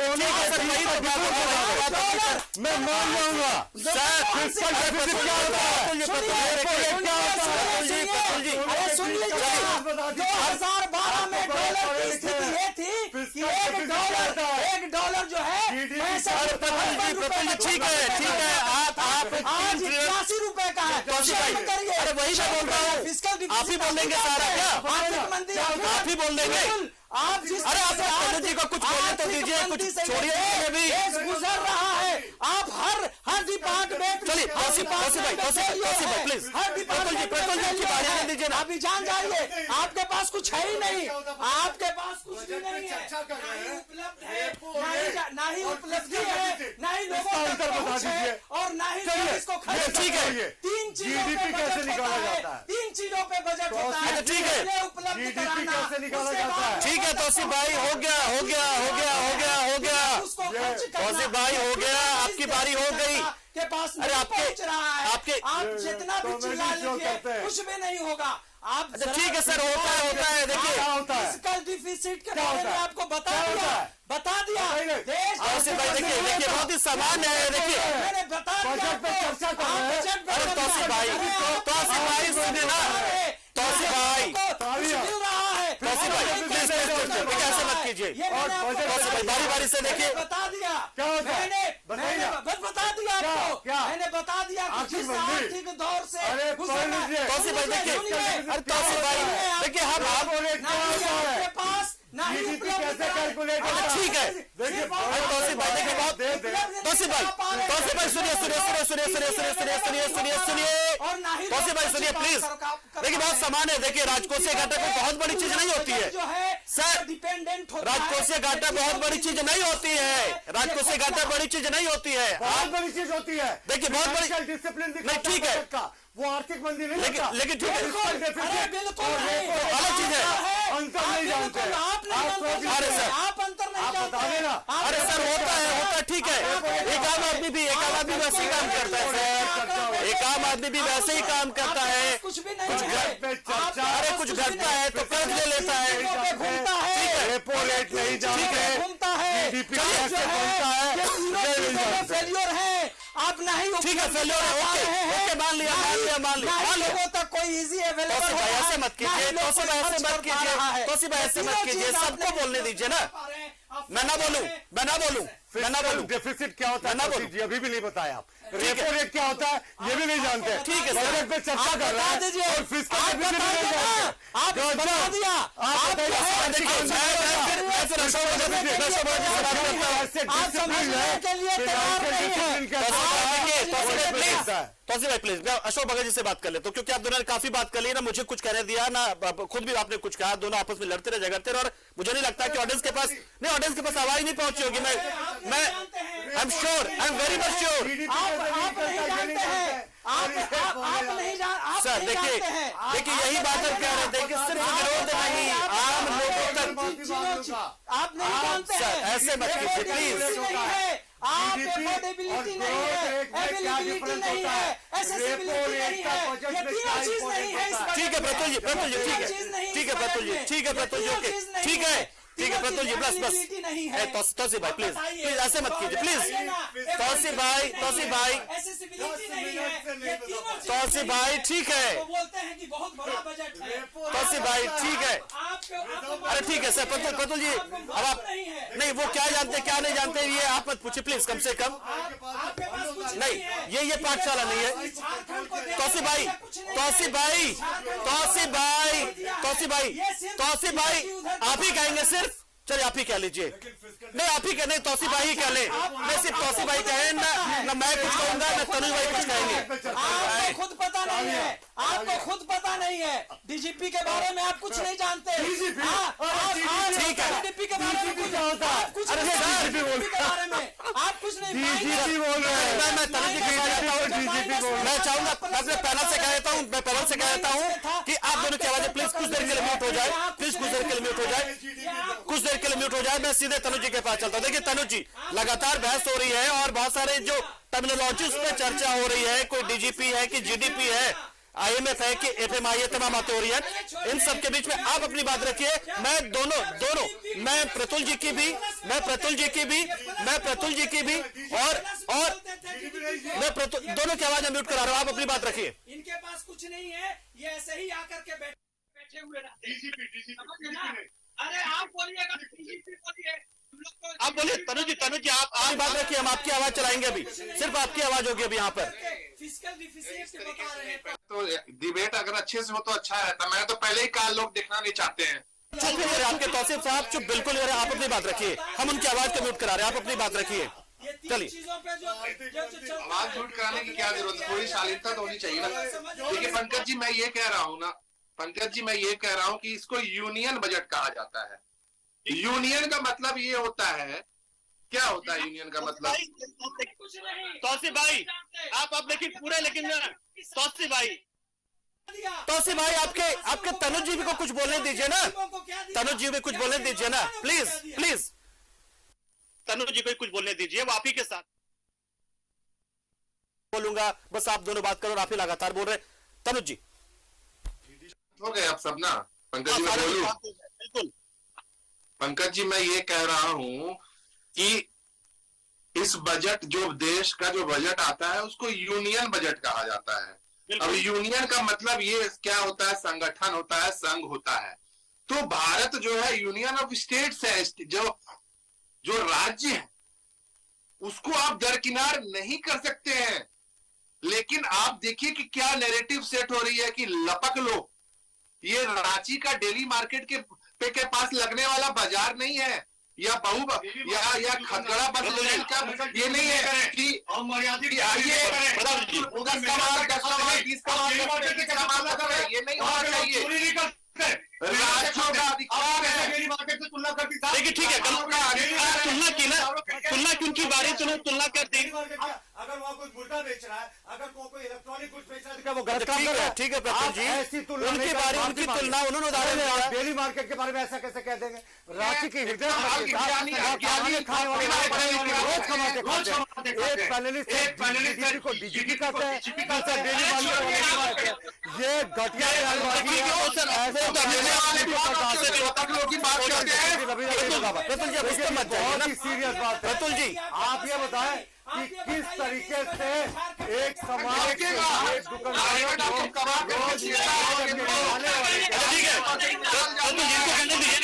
मैं मान जाऊंगा फिस्कल डेफिसिट क्या होता है। सुन लीजिए, 2012 में डॉलर की स्थिति ये थी कि $1 जो है ठीक है आप आज 83 रुपए का है। अरे वही मैं बोल रहा हूँ, आप ही बोल देंगे सारा क्या? आप ही बोल देंगे? आप जिस अरे आप तनु जी को कुछ बोलने तो दीजिए, कुछ छोड़िए भी। गुजर रहा है, आप हर डिपार्टमेंट, चलिए तौसीफ भाई प्लीज, प्रतुल जी की बारी आने दीजिए ना। अभी जान जाइए, आपके पास कुछ है ही नहीं, आपके पास कुछ भी नहीं है, उपलब्ध है, ना ही उपलब्धि है, ना ही लोगों तक पहुंच है, और ना ही इसको खरीद। ठीक है, 3 चीजों पे बजट होता है, 3 चीजों पे बजट होता है। ठीक है, उपलब्ध कराना। ठीक है तौसीफ भाई, हो गया तौसीफ भाई, हो गया, आपकी बारी हो गई। के पास अरे पहुंच रहा है, आपके आप जितना भी चिल्ला लीजिए कुछ भी नहीं होगा। आप ठीक है सर, होता है देखिए, फिस्कल डिफिसिट के बारे में आपको बता दिया तौसीफ भाई देखिए बहुत ही सामान्य है, देखिए मैंने बता दिया। अरे तौसीफ भाई सुनिए ना, तौसीफ भाई प्लीज ऐसे मत कीजिए, तौसीफ भाई बारी से देखिए। बता दिया, मैंने बता दिया आपको, मैंने बता दिया किस आर्थिक दौर से तौसीफ भाई देखिए, अरे तौसीफ भाई देखिए, हम आपके पास ना ही कैसे कैलकुलेट, ठीक है तौसीफ भाई देखिए बहुत, तौसीफ भाई सुनिए तौसीफ भाई सुनिए प्लीज, देखिए बहुत सामान्य है, देखिए राजकोषीय घाटा कोई बहुत बड़ी चीज नहीं होती है सर, डिपेंडेंट राजकोषीय घाटा बहुत बड़ी चीज नहीं होती है, राजकोषीय घाटा बड़ी चीज नहीं होती है, बहुत बड़ी चीज होती है। देखिए बहुत बड़ी डिसिप्लिन नहीं, ठीक है, वो आर्थिक मंदी नहीं, लेकिन ठीक है, बिल्कुल अलग चीज है, अंतर नहीं जानते अरे सर आप अंतर नहीं जानते ना, अरे सर होता है ठीक है, एक आम आदमी भी वैसे ही काम करता है सर, एक आम आदमी भी वैसे ही काम करता है, कुछ भी नहीं, अरे कुछ घटता है तो कर्ज ले लेता है, घूमता है, रेपो रेट नहीं जानते, घूमता है, फेलियर है, आप नहीं, ठीक है फेलियर है, ओके मान लिया लोगों तक कोई इजी अवेलेबल भाई ऐसे मत कीजिए, सबको बोलने दीजिए ना, मैं ना बोलूं डेफिसिट क्या होता है जी अभी भी नहीं बताया आप, रेपो रेट क्या होता है ये भी नहीं जानते, ठीक है बजट पे चर्चा कर रहे हैं और फिस्कल डेफिसिट नहीं जानते, आप बता दिया, आप समझने के लिए तैयार नहीं है। तौसीफ भाई प्लीज, मैं अशोक भगत जी से बात कर लेता हूँ, क्योंकि आप दोनों ने काफी बात कर ली ना, मुझे कुछ कहने दिया ना, खुद भी आपने कुछ कहा, दोनों आपस में लड़ते रहे झगड़ते रहे, और मुझे नहीं लगता कि ऑडियंस के पास आवाज नहीं पहुंची होगी, मैं I am sure, I am very much sure. Sir देखिए यही बात हम कह रहे थे कि सिर्फ विरोध नहीं, आम लोगों तक आप नहीं जानते सर, ऐसे मत कीजिए प्लीज, आप एफोर्डेबिलिटी नहीं है, एबिलिटी नहीं है, एक्सेसिबिलिटी नहीं है, ये तीनों चीज नहीं है। ठीक है प्रतुल जी ठीक है प्रतुल जी ओके, ठीक है प्रतुल जी बस तौसीफ भाई प्लीज ऐसे मत कीजिए प्लीज, तौसीफ भाई ठीक है, बोलते हैं कि बहुत बड़ा बजट है, तौसीफ भाई ठीक है, अरे ठीक है सर, प्रतुल जी अब आप नहीं वो क्या जानते क्या नहीं जानते ये आप मत पूछिए प्लीज, कम से कम नहीं ये पाठशाला नहीं है। तौसीफ भाई आप ही कहेंगे सिर्फ, चलिए आप ही कह लीजिए, नहीं आप ही कह, नहीं तौसीफ भाई ही कह ले, मैं सिर्फ तौसीफ भाई कहें ना मैं कुछ कहूंगा ना तनु भाई कुछ कहेंगे। आपको खुद पता नहीं है, आपको खुद पता नहीं है, डीजीपी के बारे में आप कुछ नहीं जानते, ठीक है डीजीपी के बारे में कुछ होता है, कुछ अरे डीजीपी के बारे में आप कुछ नहीं, डीजीपी बोल रहे हैं, मैं तनु जी मैं चाहूंगा, मैं पैनल से कह देता हूँ कि आप दोनों की आवाजें प्लीज कुछ देर के लिए म्यूट हो जाए, प्लीज कुछ देर के लिए म्यूट हो जाए, मैं सीधे तनु जी के पास चलता हूँ। देखिए तनु जी लगातार बहस हो रही है और बहुत सारे जो टर्मिनोलॉजी पे चर्चा हो रही है, कोई डीजीपी है कि जीडीपी है, आईएमएफ है कि एफएमआई है, तमाम बातें हो रही है, इन सब के बीच में आप अपनी बात रखिए, मैं दोनों मैं प्रतुल जी की भी और मैं दोनों की आवाज म्यूट करा रहा हूँ, आप अपनी बात रखिए। इनके पास कुछ नहीं है, ये ऐसे ही आकर के बैठे हुए डीजीपी अरे आप बोलिएगा, डीजीपी बोलिए, आप बोलिए तनुज जी आप बात रखिए, हम आपकी आवाज चलाएंगे अभी, सिर्फ आपकी आवाज होगी अभी यहाँ पर। तो डिबेट अगर अच्छे से हो तो अच्छा रहता। मैं तो पहले ही कहा लोग देखना नहीं चाहते हैं। चुप रहिए आपके तौसीफ साहब, चुप बिल्कुल। आप अपनी बात रखिए, हम उनकी आवाज को म्यूट करा रहे हैं, आप अपनी बात रखिए। चलिए, आवाज म्यूट कराने की क्या जरूरत है, थोड़ी शालीनता तो होनी चाहिए ना। देखिए पंकज जी, मैं ये कह रहा हूँ ना, पंकज जी मैं ये कह रहा हूँ कि इसको यूनियन बजट कहा जाता है। यूनियन का मतलब ये होता है, क्या होता है यूनियन का मतलब? तौसीफ भाई आप लेकिन पूरे, लेकिन तौसीफ भाई आपके तनुज जी को कुछ बोलने दीजिए ना, तनुज जी भी कुछ बोलने दीजिए ना, प्लीज तनुज जी को कुछ बोलने दीजिए, वो आप ही के साथ बोलूंगा, बस आप दोनों बात करो और आप ही लगातार बोल रहे। तनुज जी हो गए आप सब ना। पंकज जी मैं बोलूं? बिल्कुल पंकज जी मैं ये कह रहा हूं कि इस बजट, जो देश का जो बजट आता है उसको यूनियन बजट कहा जाता है। अब यूनियन का मतलब ये क्या होता है? संगठन होता है, संघ होता है। तो भारत जो है यूनियन ऑफ स्टेट्स है। जो राज्य है उसको आप दरकिनार नहीं कर सकते हैं। लेकिन आप देखिए कि क्या नैरेटिव सेट हो रही है कि लपक लो, ये रांची का डेली मार्केट के पास लगने वाला बाजार नहीं है, या या खतरा बस का ये नहीं है कि आइए 10 का ये नहीं होना चाहिए। राज्यों का अधिकार है। देखिए ठीक है, तुलना की ना, तुलना की उनकी बारी, तुलना कर दी। अगर वहाँ कोई मुर्गा बेच रहा है, अगर कोई इलेक्ट्रॉनिक गुड्स बेच रहा है, तो क्या वो गलत काम कर रहा है? ठीक है प्रफुल्ल जी, उनकी बारी, उनकी तुलना उन्होंने उदाहरण दिया। डेली मार्केट के बारे में ऐसा कैसे कह देंगे? रांची की हृदय एक पैनलिस्ट को डीजीपी कहते हैं, ये घटिया बहुत ही सीरियस बात है। प्रफुल्ल जी आप ये बताएं कि किस तरीके से एक समाज के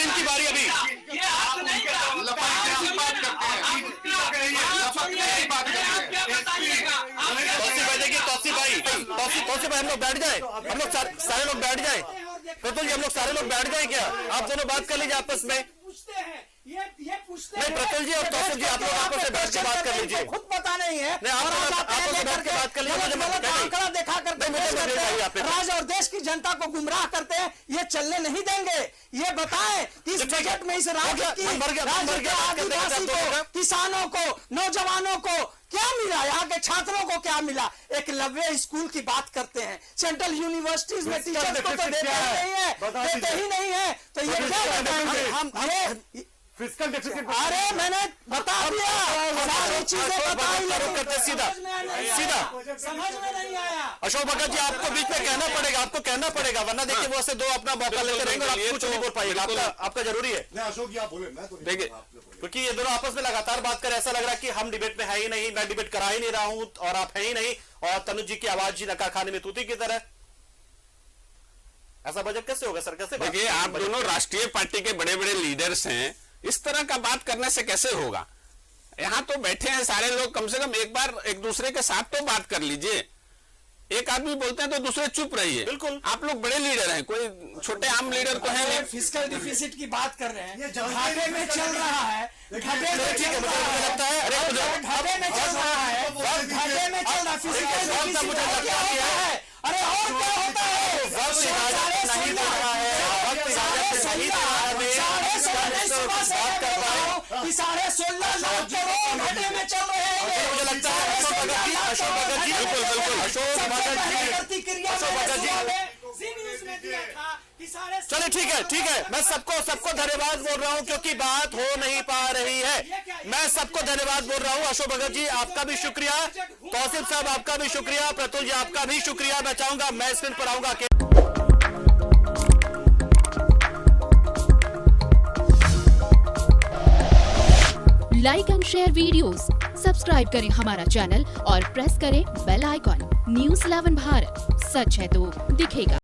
इनकी बारी अभी। तौसीफ भाई हम लोग बैठ जाए, हम लोग सारे लोग बैठ जाए। प्रफुल्ल जी हम लोग सारे लोग बैठ जाए क्या? आप दोनों बात कर लीजिए आपस में। नहीं प्रफुल्ल जी और तौसीफ जी आप लोग आपस में बैठ के बात कर लीजिए। खुद पता नहीं है, आपस में बैठ के बात कर लीजिए। आंकड़ा देखा करते राज्य और देश की जनता को गुमराह करते हैं, ये चलने नहीं देंगे। ये बताएं कि इस बजट में इस राज्य की आदिवासी को, किसानों को, नौजवानों को क्या मिला, यहाँ के छात्रों को क्या मिला? एकलव्य स्कूल की बात करते हैं, सेंट्रल यूनिवर्सिटीज में टीचर्स को तो देते ही नहीं है, तो ये क्या बताएंगे? हम फिस्कल डेफिसिट, अरे मैंने बता दिया, सारी चीजें करते सीधा समझ में नहीं आया। अशोक भगत जी आपको बीच में कहना पड़ेगा, आपको कहना पड़ेगा, वरना देखिए वो से दो अपना मौका लेते रहेंगे और आप कुछ नहीं बोल पाएगा। आपका जरूरी है। अशोक जी आप बोले, मैं तो देखिए क्योंकि ये दोनों आपस में लगातार बात कर, ऐसा लग रहा है कि हम डिबेट में है ही नहीं, मैं डिबेट करा ही नहीं रहा हूं और आप है ही नहीं, और तनुज जी की आवाज जी नकार खाने में तूती की तरह। ऐसा बजट कैसे होगा सर? कैसे? देखिए आप दोनों राष्ट्रीय पार्टी के बड़े बड़े लीडर्स हैं, इस तरह का बात करने से कैसे होगा? यहाँ तो बैठे हैं सारे लोग, कम से कम एक बार एक दूसरे के साथ तो बात कर लीजिए। एक आदमी बोलते हैं तो दूसरे चुप रहिए। बिल्कुल आप लोग बड़े लीडर हैं, कोई छोटे आम लीडर तो है नहीं। फिस्कल डिफिसिट की बात कर रहे हैं, घाटे में चल रहा है, घाटे में लगता है घाटे में चल रहा है, घाटे में चल रहा है। अरे और क्या होता है? साढ़े 16 लाख करोड़ घाटे में चल रहे हैं। मुझे लगता है अशोक भगत जी चलिए ठीक है, मैं सबको धन्यवाद बोल रहा हूं क्योंकि बात हो नहीं पा रही है। मैं सबको धन्यवाद बोल रहा हूं। अशोक भगत जी आपका भी शुक्रिया, तौसीफ साहब आपका भी शुक्रिया, प्रफुल्ल जी आपका भी शुक्रिया। मैं चाहूंगा मैं स्क्रीन पर आऊंगा। Like and share videos, subscribe करें हमारा चैनल और प्रेस करें बेल आइकॉन। न्यूज़ 11 भारत, सच है तो दिखेगा।